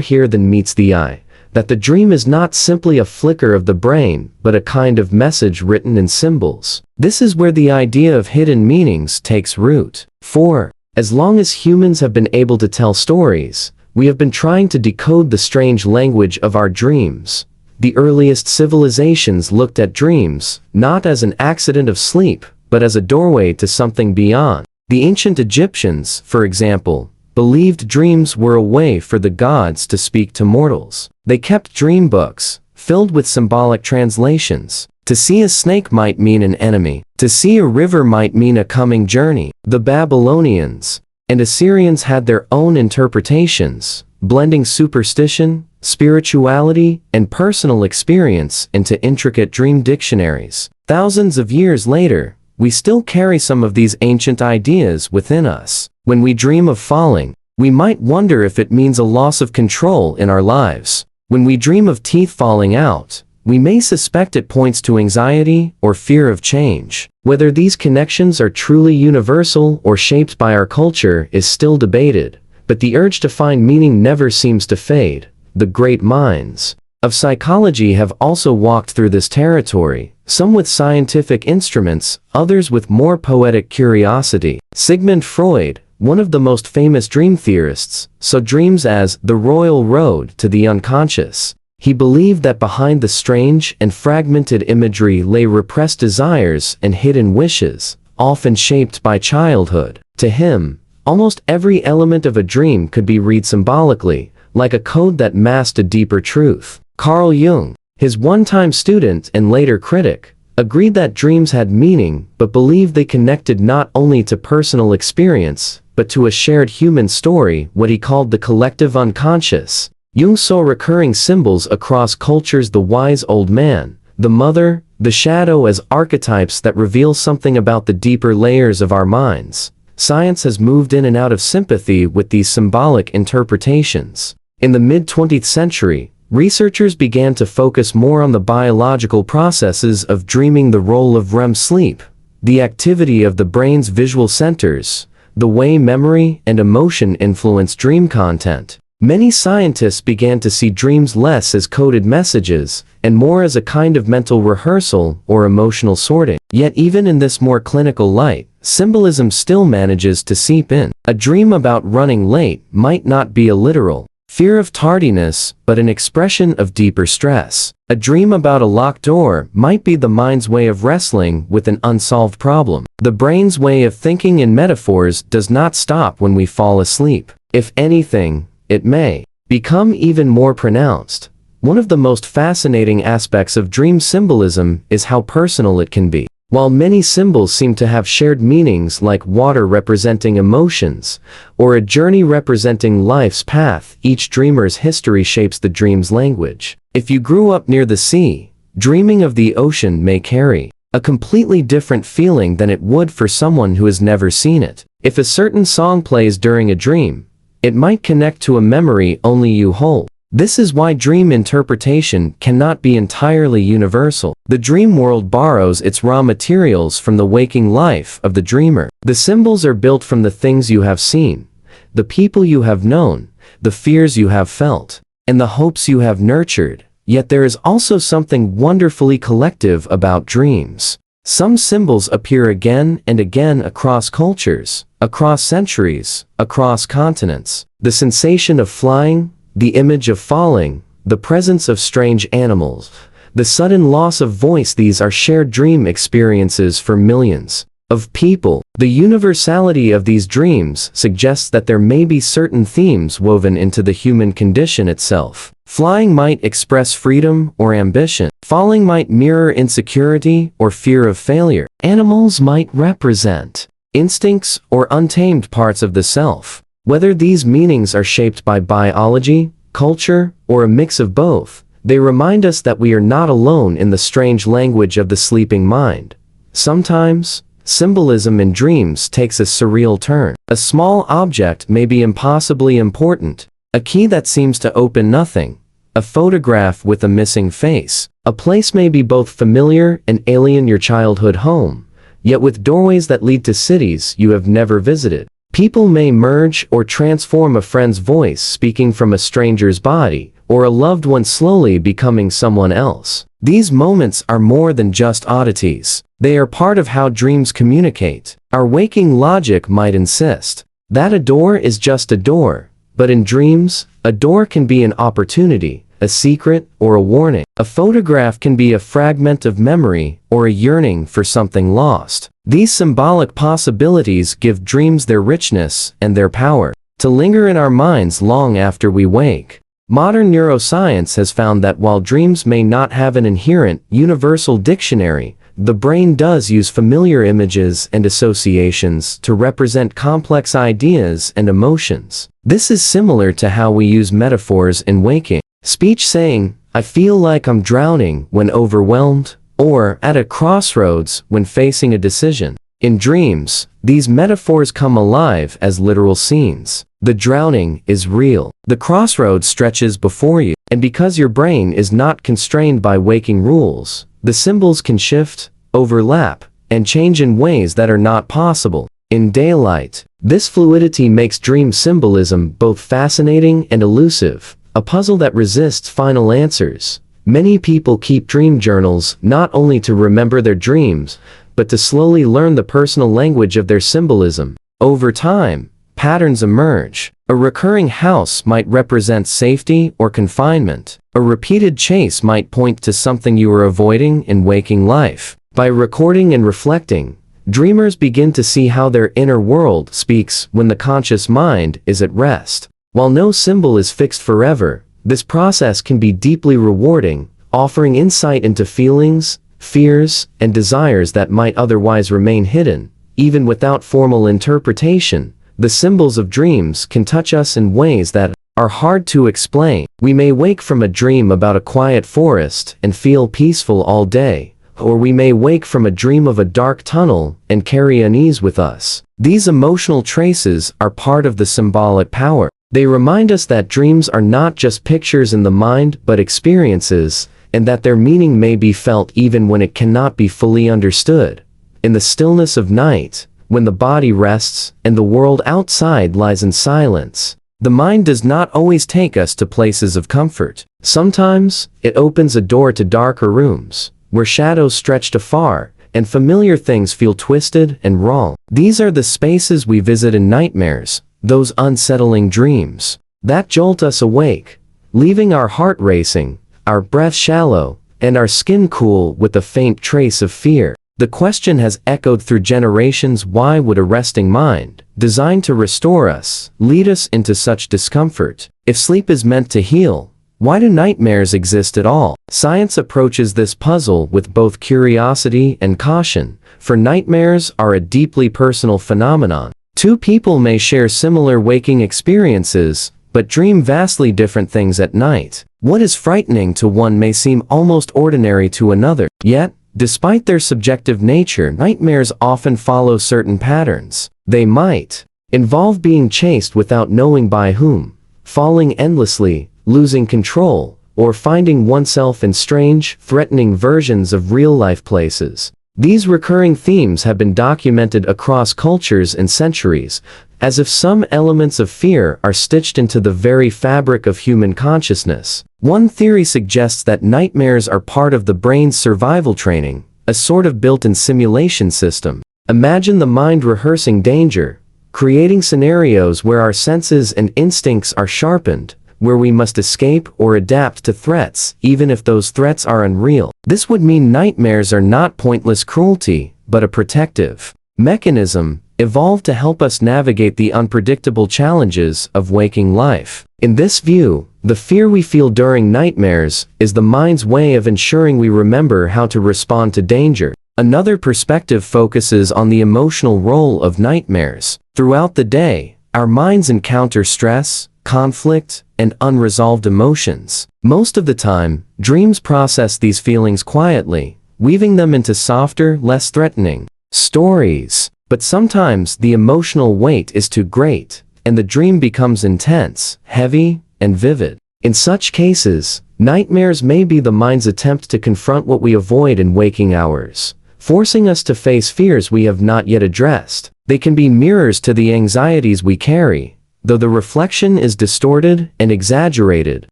here than meets the eye, that the dream is not simply a flicker of the brain, but a kind of message written in symbols. This is where the idea of hidden meanings takes root. 4. As long as humans have been able to tell stories, we have been trying to decode the strange language of our dreams. The earliest civilizations looked at dreams, not as an accident of sleep, but as a doorway to something beyond. The ancient Egyptians, for example, believed dreams were a way for the gods to speak to mortals. They kept dream books, filled with symbolic translations. To see a snake might mean an enemy. To see a river might mean a coming journey. The Babylonians and Assyrians had their own interpretations, blending superstition, spirituality, and personal experience into intricate dream dictionaries. Thousands of years later, we still carry some of these ancient ideas within us. When we dream of falling, we might wonder if it means a loss of control in our lives. When we dream of teeth falling out, we may suspect it points to anxiety or fear of change. Whether these connections are truly universal or shaped by our culture is still debated, but the urge to find meaning never seems to fade. The great minds of psychology have also walked through this territory, some with scientific instruments, others with more poetic curiosity. Sigmund Freud, one of the most famous dream theorists, saw dreams as the royal road to the unconscious. He believed that behind the strange and fragmented imagery lay repressed desires and hidden wishes, often shaped by childhood. To him, almost every element of a dream could be read symbolically, like a code that masked a deeper truth. Carl Jung, his one-time student and later critic, agreed that dreams had meaning but believed they connected not only to personal experience, but to a shared human story, what he called the collective unconscious. Jung saw recurring symbols across cultures: the wise old man, the mother, the shadow as archetypes that reveal something about the deeper layers of our minds. Science has moved in and out of sympathy with these symbolic interpretations. In the mid-20th century, researchers began to focus more on the biological processes of dreaming, the role of REM sleep, the activity of the brain's visual centers, the way memory and emotion influence dream content. Many scientists began to see dreams less as coded messages, and more as a kind of mental rehearsal or emotional sorting. Yet even in this more clinical light, symbolism still manages to seep in. A dream about running late might not be a literal fear of tardiness, but an expression of deeper stress. A dream about a locked door might be the mind's way of wrestling with an unsolved problem. The brain's way of thinking in metaphors does not stop when we fall asleep. If anything, it may become even more pronounced. One of the most fascinating aspects of dream symbolism is how personal it can be. While many symbols seem to have shared meanings, like water representing emotions, or a journey representing life's path, each dreamer's history shapes the dream's language. If you grew up near the sea, dreaming of the ocean may carry a completely different feeling than it would for someone who has never seen it. If a certain song plays during a dream, it might connect to a memory only you hold. This is why dream interpretation cannot be entirely universal. The dream world borrows its raw materials from the waking life of the dreamer. The symbols are built from the things you have seen, the people you have known, the fears you have felt, and the hopes you have nurtured. Yet there is also something wonderfully collective about dreams. Some symbols appear again and again across cultures, across centuries, across continents. The sensation of flying, the image of falling, the presence of strange animals, the sudden loss of voice, these are shared dream experiences for millions of people. The universality of these dreams suggests that there may be certain themes woven into the human condition itself. Flying might express freedom or ambition. Falling might mirror insecurity or fear of failure. Animals might represent instincts or untamed parts of the self. Whether these meanings are shaped by biology, culture, or a mix of both, they remind us that we are not alone in the strange language of the sleeping mind. Sometimes, symbolism in dreams takes a surreal turn. A small object may be impossibly important, a key that seems to open nothing, a photograph with a missing face. A place may be both familiar and alien, your childhood home, yet with doorways that lead to cities you have never visited. People may merge or transform, a friend's voice speaking from a stranger's body, or a loved one slowly becoming someone else. These moments are more than just oddities. They are part of how dreams communicate. Our waking logic might insist that a door is just a door, but in dreams, a door can be an opportunity, a secret, or a warning. A photograph can be a fragment of memory or a yearning for something lost. These symbolic possibilities give dreams their richness and their power to linger in our minds long after we wake. Modern neuroscience has found that while dreams may not have an inherent, universal dictionary, the brain does use familiar images and associations to represent complex ideas and emotions. This is similar to how we use metaphors in waking speech, saying, "I feel like I'm drowning" when overwhelmed, or "at a crossroads" when facing a decision. In dreams, these metaphors come alive as literal scenes. The drowning is real. The crossroads stretches before you. And because your brain is not constrained by waking rules, the symbols can shift, overlap, and change in ways that are not possible in daylight. This fluidity makes dream symbolism both fascinating and elusive, a puzzle that resists final answers. Many people keep dream journals not only to remember their dreams, but to slowly learn the personal language of their symbolism. Over time, patterns emerge. A recurring house might represent safety or confinement. A repeated chase might point to something you are avoiding in waking life. By recording and reflecting, dreamers begin to see how their inner world speaks when the conscious mind is at rest. While no symbol is fixed forever, this process can be deeply rewarding, offering insight into feelings, fears, and desires that might otherwise remain hidden. Even without formal interpretation, the symbols of dreams can touch us in ways that are hard to explain. We may wake from a dream about a quiet forest and feel peaceful all day, or we may wake from a dream of a dark tunnel and carry unease with us. These emotional traces are part of the symbolic power. They remind us that dreams are not just pictures in the mind but experiences, and that their meaning may be felt even when it cannot be fully understood. In the stillness of night, when the body rests and the world outside lies in silence, the mind does not always take us to places of comfort. Sometimes, it opens a door to darker rooms, where shadows stretch afar, and familiar things feel twisted and wrong. These are the spaces we visit in nightmares, those unsettling dreams that jolt us awake, leaving our heart racing, our breath shallow, and our skin cool with a faint trace of fear. The question has echoed through generations: why would a resting mind, designed to restore us, lead us into such discomfort? If sleep is meant to heal, why do nightmares exist at all? Science approaches this puzzle with both curiosity and caution, for nightmares are a deeply personal phenomenon. Two people may share similar waking experiences, but dream vastly different things at night. What is frightening to one may seem almost ordinary to another. Yet, despite their subjective nature, nightmares often follow certain patterns. They might involve being chased without knowing by whom, falling endlessly, losing control, or finding oneself in strange, threatening versions of real-life places. These recurring themes have been documented across cultures and centuries, as if some elements of fear are stitched into the very fabric of human consciousness. One theory suggests that nightmares are part of the brain's survival training, a sort of built-in simulation system. Imagine the mind rehearsing danger, creating scenarios where our senses and instincts are sharpened, where we must escape or adapt to threats, even if those threats are unreal. This would mean nightmares are not pointless cruelty, but a protective mechanism, evolved to help us navigate the unpredictable challenges of waking life. In this view, the fear we feel during nightmares is the mind's way of ensuring we remember how to respond to danger. Another perspective focuses on the emotional role of nightmares. Throughout the day, our minds encounter stress, conflict, and unresolved emotions. Most of the time, dreams process these feelings quietly, weaving them into softer, less threatening stories. But sometimes the emotional weight is too great, and the dream becomes intense, heavy, and vivid. In such cases, nightmares may be the mind's attempt to confront what we avoid in waking hours, forcing us to face fears we have not yet addressed. They can be mirrors to the anxieties we carry, though the reflection is distorted and exaggerated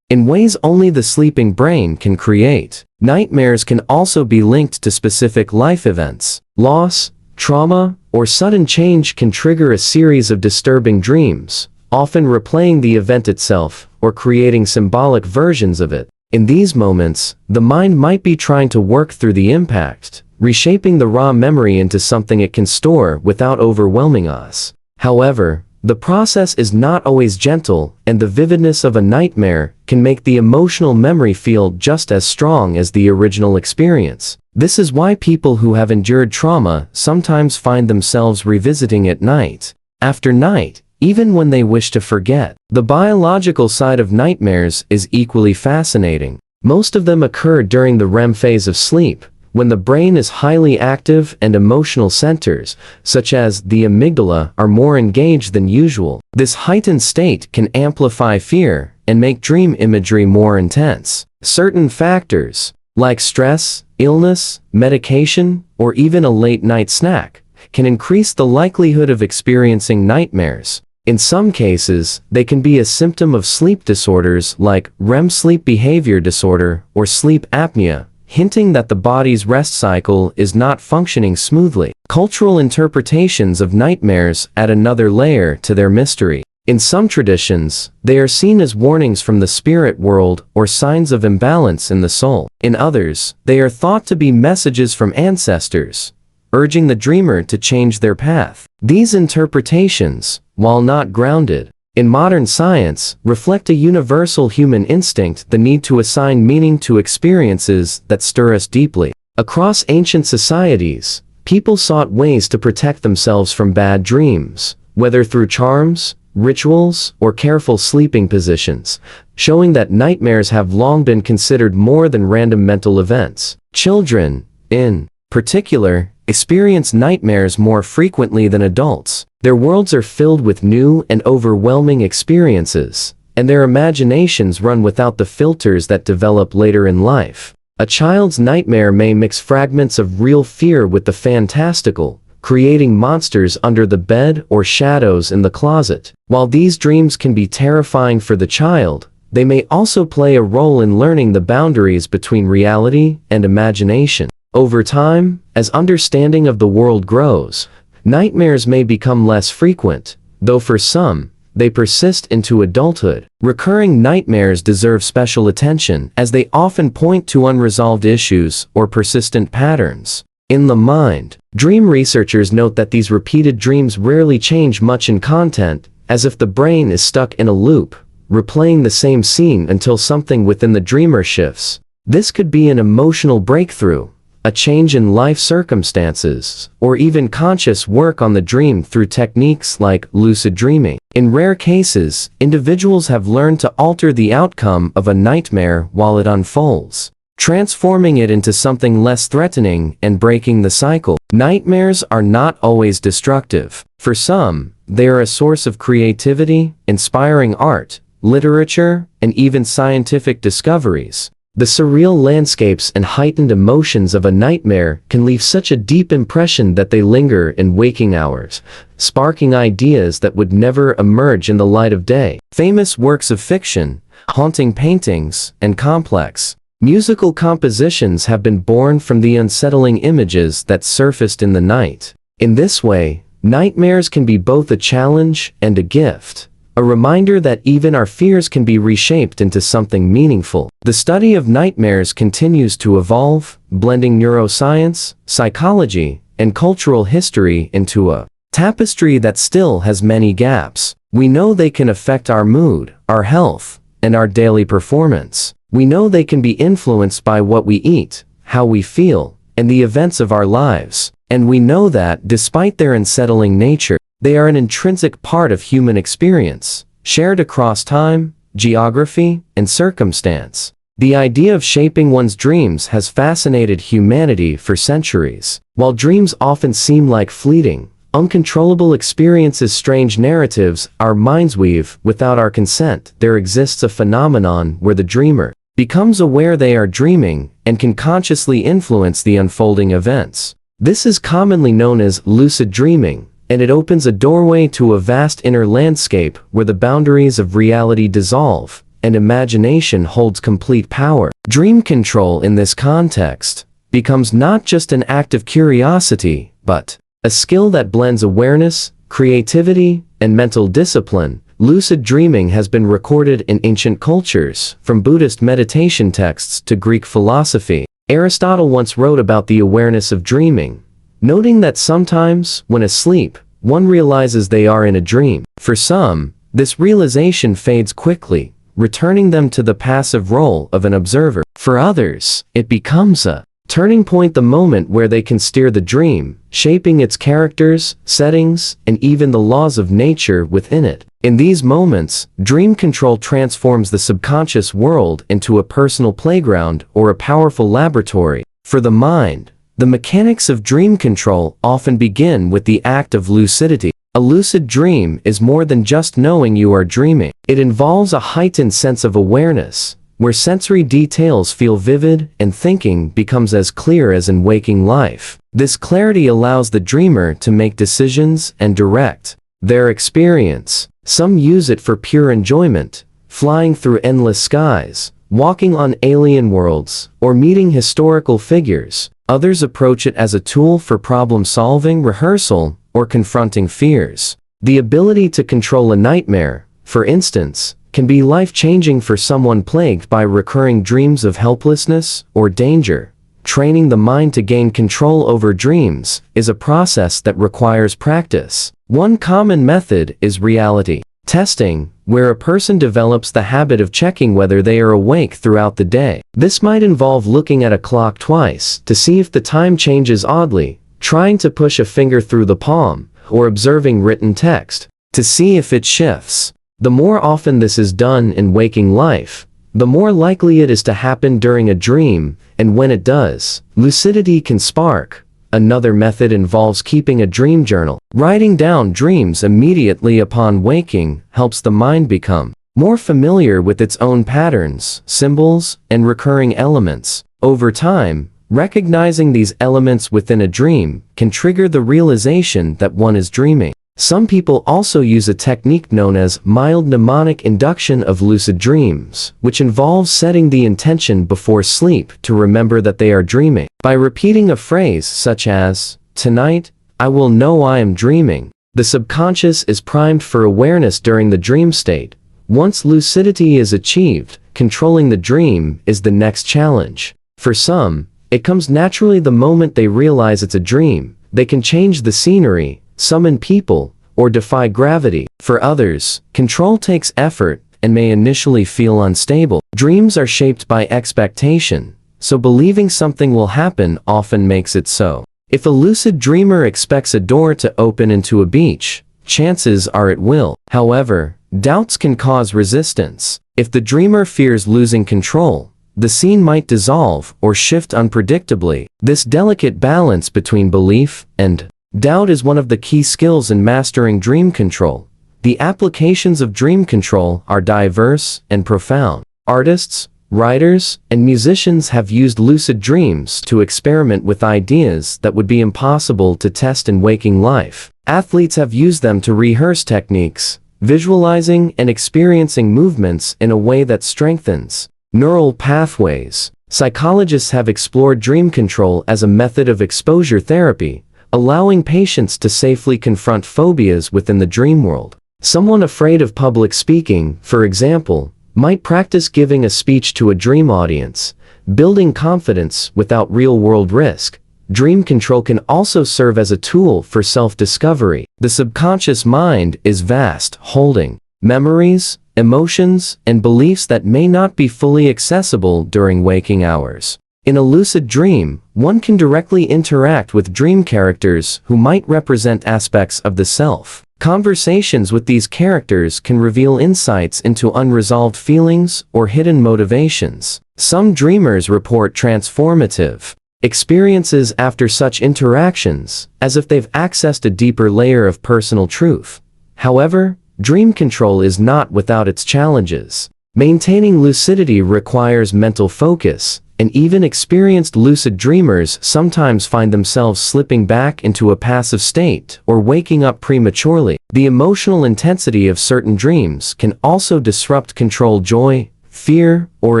in ways only the sleeping brain can create. Nightmares can also be linked to specific life events. Loss, trauma, or sudden change can trigger a series of disturbing dreams, often replaying the event itself or creating symbolic versions of it. In these moments, the mind might be trying to work through the impact, reshaping the raw memory into something it can store without overwhelming us. However, the process is not always gentle, and the vividness of a nightmare can make the emotional memory feel just as strong as the original experience. This is why people who have endured trauma sometimes find themselves revisiting it night after night, even when they wish to forget. The biological side of nightmares is equally fascinating. Most of them occur during the REM phase of sleep, when the brain is highly active and emotional centers, such as the amygdala, are more engaged than usual. This heightened state can amplify fear and make dream imagery more intense. Certain factors, like stress, illness, medication, or even a late-night snack, can increase the likelihood of experiencing nightmares. In some cases, they can be a symptom of sleep disorders like REM sleep behavior disorder or sleep apnea, hinting that the body's rest cycle is not functioning smoothly. Cultural interpretations of nightmares add another layer to their mystery. In some traditions, they are seen as warnings from the spirit world or signs of imbalance in the soul. In others, they are thought to be messages from ancestors, urging the dreamer to change their path. These interpretations, while not grounded in modern science, reflect a universal human instinct, the need to assign meaning to experiences that stir us deeply. Across ancient societies, people sought ways to protect themselves from bad dreams, whether through charms, rituals, or careful sleeping positions, showing that nightmares have long been considered more than random mental events. Children, in particular, experience nightmares more frequently than adults. Their worlds are filled with new and overwhelming experiences, and their imaginations run without the filters that develop later in life. A child's nightmare may mix fragments of real fear with the fantastical, creating monsters under the bed or shadows in the closet. While these dreams can be terrifying for the child, they may also play a role in learning the boundaries between reality and imagination. Over time, as understanding of the world grows, nightmares may become less frequent, though for some, they persist into adulthood. Recurring nightmares deserve special attention, as they often point to unresolved issues or persistent patterns in the mind. Dream researchers note that these repeated dreams rarely change much in content, as if the brain is stuck in a loop, replaying the same scene until something within the dreamer shifts. This could be an emotional breakthrough, a change in life circumstances, or even conscious work on the dream through techniques like lucid dreaming. In rare cases, individuals have learned to alter the outcome of a nightmare while it unfolds, transforming it into something less threatening and breaking the cycle. Nightmares are not always destructive. For some, they are a source of creativity, inspiring art, literature, and even scientific discoveries. The surreal landscapes and heightened emotions of a nightmare can leave such a deep impression that they linger in waking hours, sparking ideas that would never emerge in the light of day. Famous works of fiction, haunting paintings, and complex musical compositions have been born from the unsettling images that surfaced in the night. In this way, nightmares can be both a challenge and a gift, a reminder that even our fears can be reshaped into something meaningful. The study of nightmares continues to evolve, blending neuroscience, psychology, and cultural history into a tapestry that still has many gaps. We know they can affect our mood, our health, and our daily performance. We know they can be influenced by what we eat, how we feel, and the events of our lives. And we know that, despite their unsettling nature, they are an intrinsic part of human experience, shared across time, geography, and circumstance. The idea of shaping one's dreams has fascinated humanity for centuries. While dreams often seem like fleeting, uncontrollable experiences, strange narratives our minds weave without our consent, there exists a phenomenon where the dreamer becomes aware they are dreaming and can consciously influence the unfolding events. This is commonly known as lucid dreaming, and it opens a doorway to a vast inner landscape where the boundaries of reality dissolve and imagination holds complete power. Dream control in this context becomes not just an act of curiosity, but a skill that blends awareness, creativity, and mental discipline. Lucid dreaming has been recorded in ancient cultures, from Buddhist meditation texts to Greek philosophy. Aristotle once wrote about the awareness of dreaming, noting that sometimes, when asleep, one realizes they are in a dream. For some, this realization fades quickly, returning them to the passive role of an observer. For others, it becomes a turning point, the moment where they can steer the dream, shaping its characters, settings, and even the laws of nature within it. In these moments, dream control transforms the subconscious world into a personal playground or a powerful laboratory for the mind. The mechanics of dream control often begin with the act of lucidity. A lucid dream is more than just knowing you are dreaming. It involves a heightened sense of awareness, where sensory details feel vivid and thinking becomes as clear as in waking life. This clarity allows the dreamer to make decisions and direct their experience. Some use it for pure enjoyment, flying through endless skies, walking on alien worlds, or meeting historical figures. Others approach it as a tool for problem-solving, rehearsal, or confronting fears. The ability to control a nightmare, for instance, can be life-changing for someone plagued by recurring dreams of helplessness or danger. Training the mind to gain control over dreams is a process that requires practice. One common method is reality testing, where a person develops the habit of checking whether they are awake throughout the day. This might involve looking at a clock twice to see if the time changes oddly, trying to push a finger through the palm, or observing written text to see if it shifts. The more often this is done in waking life, the more likely it is to happen during a dream, and when it does, lucidity can spark. Another method involves keeping a dream journal. Writing down dreams immediately upon waking helps the mind become more familiar with its own patterns, symbols, and recurring elements. Over time, recognizing these elements within a dream can trigger the realization that one is dreaming. Some people also use a technique known as mild mnemonic induction of lucid dreams, which involves setting the intention before sleep to remember that they are dreaming. By repeating a phrase such as, "Tonight, I will know I am dreaming," the subconscious is primed for awareness during the dream state. Once lucidity is achieved, controlling the dream is the next challenge. For some, it comes naturally the moment they realize it's a dream. They can change the scenery, summon people, or defy gravity. For others, control takes effort and may initially feel unstable. Dreams are shaped by expectation, so believing something will happen often makes it so. If a lucid dreamer expects a door to open into a beach, chances are it will. However, doubts can cause resistance. If the dreamer fears losing control, the scene might dissolve or shift unpredictably. This delicate balance between belief and doubt is one of the key skills in mastering dream control. The applications of dream control are diverse and profound. Artists, writers, and musicians have used lucid dreams to experiment with ideas that would be impossible to test in waking life. Athletes have used them to rehearse techniques, visualizing and experiencing movements in a way that strengthens neural pathways. Psychologists have explored dream control as a method of exposure therapy, allowing patients to safely confront phobias within the dream world. Someone afraid of public speaking, for example, might practice giving a speech to a dream audience, building confidence without real-world risk. Dream control can also serve as a tool for self-discovery. The subconscious mind is vast, holding memories, emotions, and beliefs that may not be fully accessible during waking hours. In a lucid dream, one can directly interact with dream characters who might represent aspects of the self. Conversations with these characters can reveal insights into unresolved feelings or hidden motivations. Some dreamers report transformative experiences after such interactions, as if they've accessed a deeper layer of personal truth. However, dream control is not without its challenges. Maintaining lucidity requires mental focus, and even experienced lucid dreamers sometimes find themselves slipping back into a passive state or waking up prematurely. The emotional intensity of certain dreams can also disrupt control. Joy, fear, or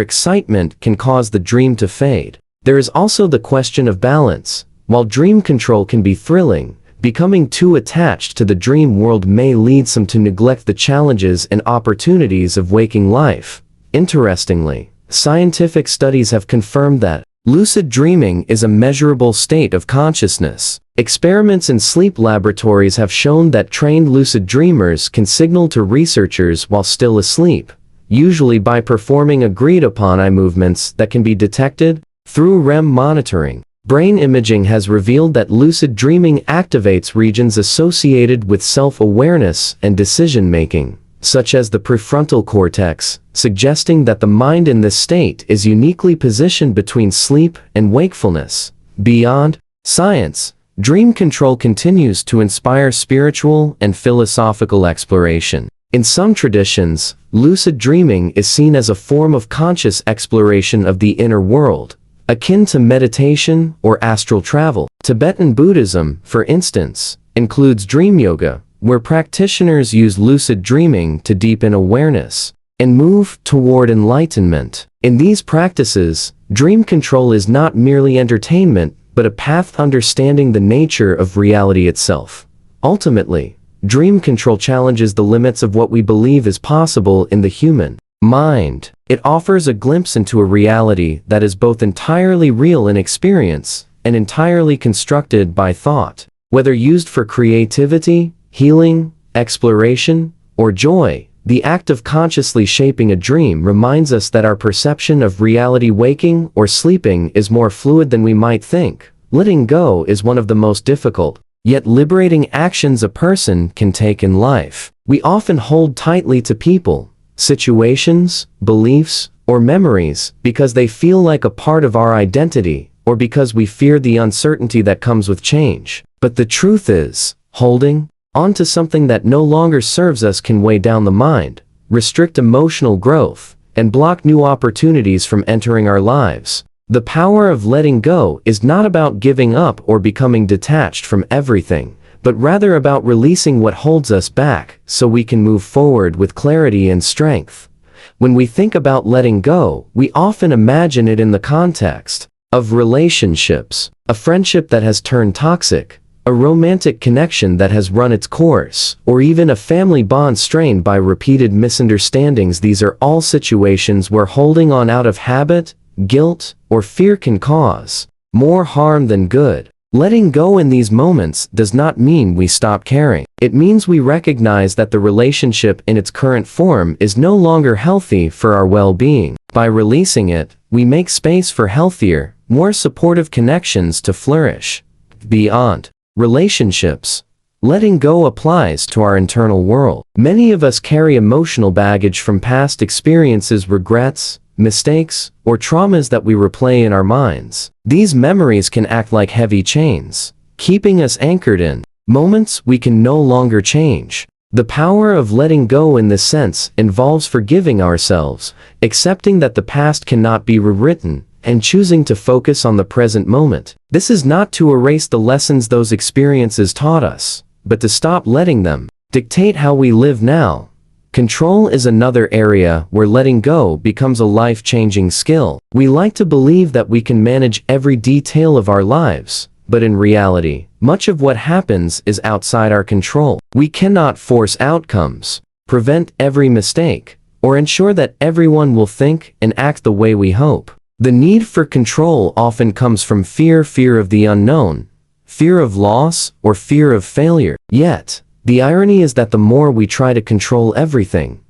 excitement can cause the dream to fade. There is also the question of balance. While dream control can be thrilling, becoming too attached to the dream world may lead some to neglect the challenges and opportunities of waking life. Interestingly, scientific studies have confirmed that lucid dreaming is a measurable state of consciousness. Experiments in sleep laboratories have shown that trained lucid dreamers can signal to researchers while still asleep, usually by performing agreed-upon eye movements that can be detected through REM monitoring. Brain imaging has revealed that lucid dreaming activates regions associated with self-awareness and decision-making, such as the prefrontal cortex, suggesting that the mind in this state is uniquely positioned between sleep and wakefulness. Beyond science, dream control continues to inspire spiritual and philosophical exploration. In some traditions, lucid dreaming is seen as a form of conscious exploration of the inner world, akin to meditation or astral travel. Tibetan Buddhism, for instance, includes dream yoga, where practitioners use lucid dreaming to deepen awareness and move toward enlightenment. In these practices, dream control is not merely entertainment, but a path to understanding the nature of reality itself. Ultimately, Dream control challenges the limits of what we believe is possible in the human mind. It offers a glimpse into a reality that is both entirely real in experience and entirely constructed by thought. Whether used for creativity, healing, exploration, or joy, the act of consciously shaping a dream reminds us that our perception of reality waking or sleeping is more fluid than we might think. Letting go is one of the most difficult, yet liberating actions a person can take in life. We often hold tightly to people, situations, beliefs, or memories because they feel like a part of our identity, or because we fear the uncertainty that comes with change. But the truth is, holding onto something that no longer serves us can weigh down the mind, restrict emotional growth, and block new opportunities from entering our lives. The power of letting go is not about giving up or becoming detached from everything, but rather about releasing what holds us back so we can move forward with clarity and strength. When we think about letting go, we often imagine it in the context of relationships, a friendship that has turned toxic, a romantic connection that has run its course, or even a family bond strained by repeated misunderstandings. These are all situations where holding on out of habit, guilt, or fear can cause more harm than good. Letting go in these moments does not mean we stop caring. It means we recognize that the relationship in its current form is no longer healthy for our well-being. By releasing it, we make space for healthier, more supportive connections to flourish. Beyond relationships, letting go applies to our internal world. Many of us carry emotional baggage from past experiences, regrets, mistakes, or traumas that we replay in our minds. These memories can act like heavy chains, keeping us anchored in moments we can no longer change. The power of letting go in this sense involves forgiving ourselves, accepting that the past cannot be rewritten, and choosing to focus on the present moment. This is not to erase the lessons those experiences taught us, but to stop letting them dictate how we live now. Control is another area where letting go becomes a life-changing skill. We like to believe that we can manage every detail of our lives, but in reality, much of what happens is outside our control. We cannot force outcomes, prevent every mistake, or ensure that everyone will think and act the way we hope. The need for control often comes from fear of the unknown, fear of loss, or fear of failure. Yet, the irony is that the more we try to control everything,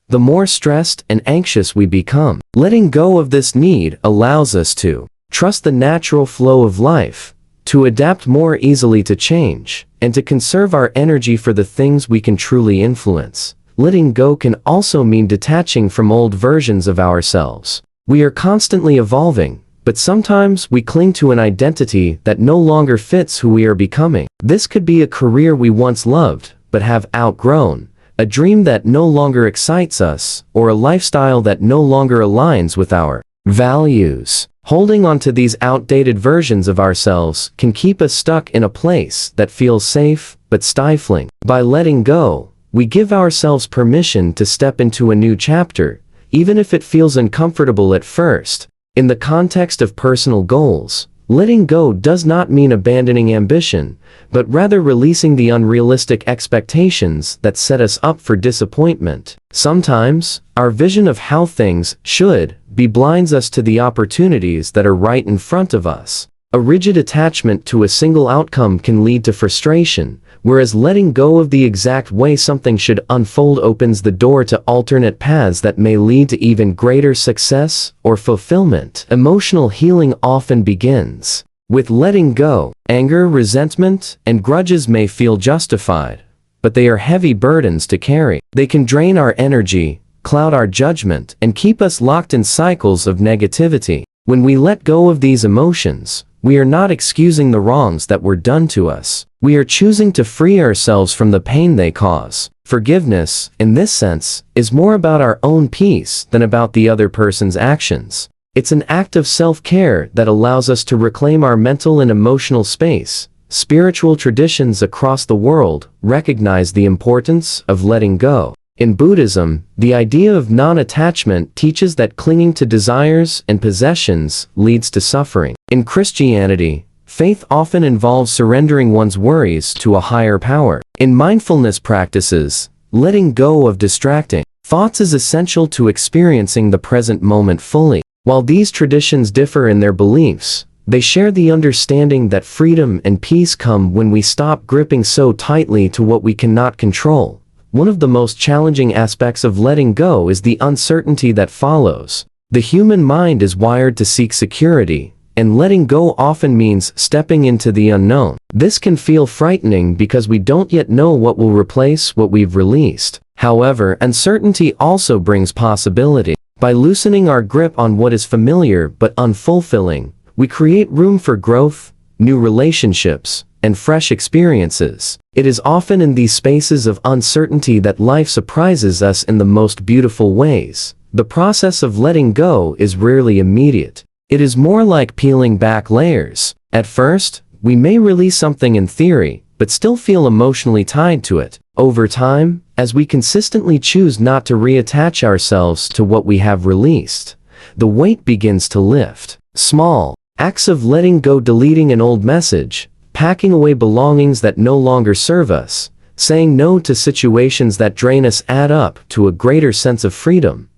the more stressed and anxious we become. Letting go of this need allows us to trust the natural flow of life, to adapt more easily to change, and to conserve our energy for the things we can truly influence. Letting go can also mean detaching from old versions of ourselves. We are constantly evolving, but sometimes we cling to an identity that no longer fits who we are becoming. This could be a career we once loved, but have outgrown, a dream that no longer excites us, or a lifestyle that no longer aligns with our values. Holding on to these outdated versions of ourselves can keep us stuck in a place that feels safe but stifling. By letting go, we give ourselves permission to step into a new chapter, even if it feels uncomfortable at first. In the context of personal goals, letting go does not mean abandoning ambition, but rather releasing the unrealistic expectations that set us up for disappointment. Sometimes, our vision of how things should be blinds us to the opportunities that are right in front of us. A rigid attachment to a single outcome can lead to frustration, whereas letting go of the exact way something should unfold opens the door to alternate paths that may lead to even greater success or fulfillment. Emotional healing often begins with letting go. Anger, resentment, and grudges may feel justified, but they are heavy burdens to carry. They can drain our energy, cloud our judgment, and keep us locked in cycles of negativity. When we let go of these emotions, we are not excusing the wrongs that were done to us. We are choosing to free ourselves from the pain they cause. Forgiveness, in this sense, is more about our own peace than about the other person's actions. It's an act of self-care that allows us to reclaim our mental and emotional space. Spiritual traditions across the world recognize the importance of letting go. In Buddhism, the idea of non-attachment teaches that clinging to desires and possessions leads to suffering. In Christianity, Faith often involves surrendering one's worries to a higher power. In mindfulness practices, letting go of distracting thoughts is essential to experiencing the present moment fully. While these traditions differ in their beliefs, they share the understanding that freedom and peace come when we stop gripping so tightly to what we cannot control. One of the most challenging aspects of letting go is the uncertainty that follows. The human mind is wired to seek security, and letting go often means stepping into the unknown. This can feel frightening because we don't yet know what will replace what we've released. However, uncertainty also brings possibility. By loosening our grip on what is familiar but unfulfilling, we create room for growth, new relationships, and fresh experiences. It is often in these spaces of uncertainty that life surprises us in the most beautiful ways. The process of letting go is rarely immediate. It is more like peeling back layers. At first, we may release something in theory, but still feel emotionally tied to it. Over time, as we consistently choose not to reattach ourselves to what we have released, the weight begins to lift. Small acts of letting go, deleting an old message, packing away belongings that no longer serve us, saying no to situations that drain us add up to a greater sense of freedom.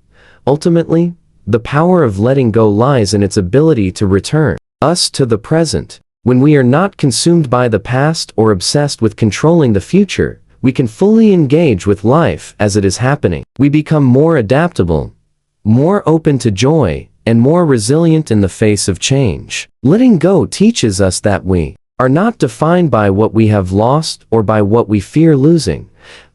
Ultimately, the power of letting go lies in its ability to return us to the present. When we are not consumed by the past or obsessed with controlling the future, we can fully engage with life as it is happening. We become more adaptable, more open to joy, and more resilient in the face of change. Letting go teaches us that we are not defined by what we have lost or by what we fear losing,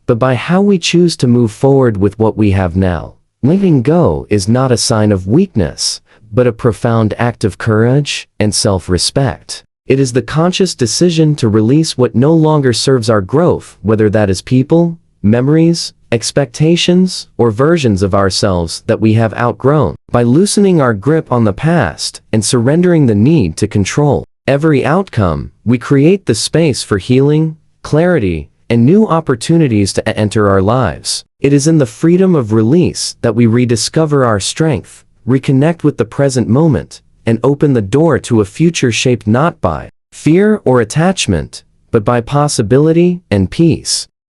but by how we choose to move forward with what we have now. Letting go is not a sign of weakness, but a profound act of courage and self-respect. It is the conscious decision to release what no longer serves our growth, whether that is people, memories, expectations, or versions of ourselves that we have outgrown. By loosening our grip on the past and surrendering the need to control every outcome, we create the space for healing, clarity, and new opportunities to enter our lives. It is in the freedom of release that we rediscover our strength, reconnect with the present moment, and open the door to a future shaped not by fear or attachment, but by possibility and peace.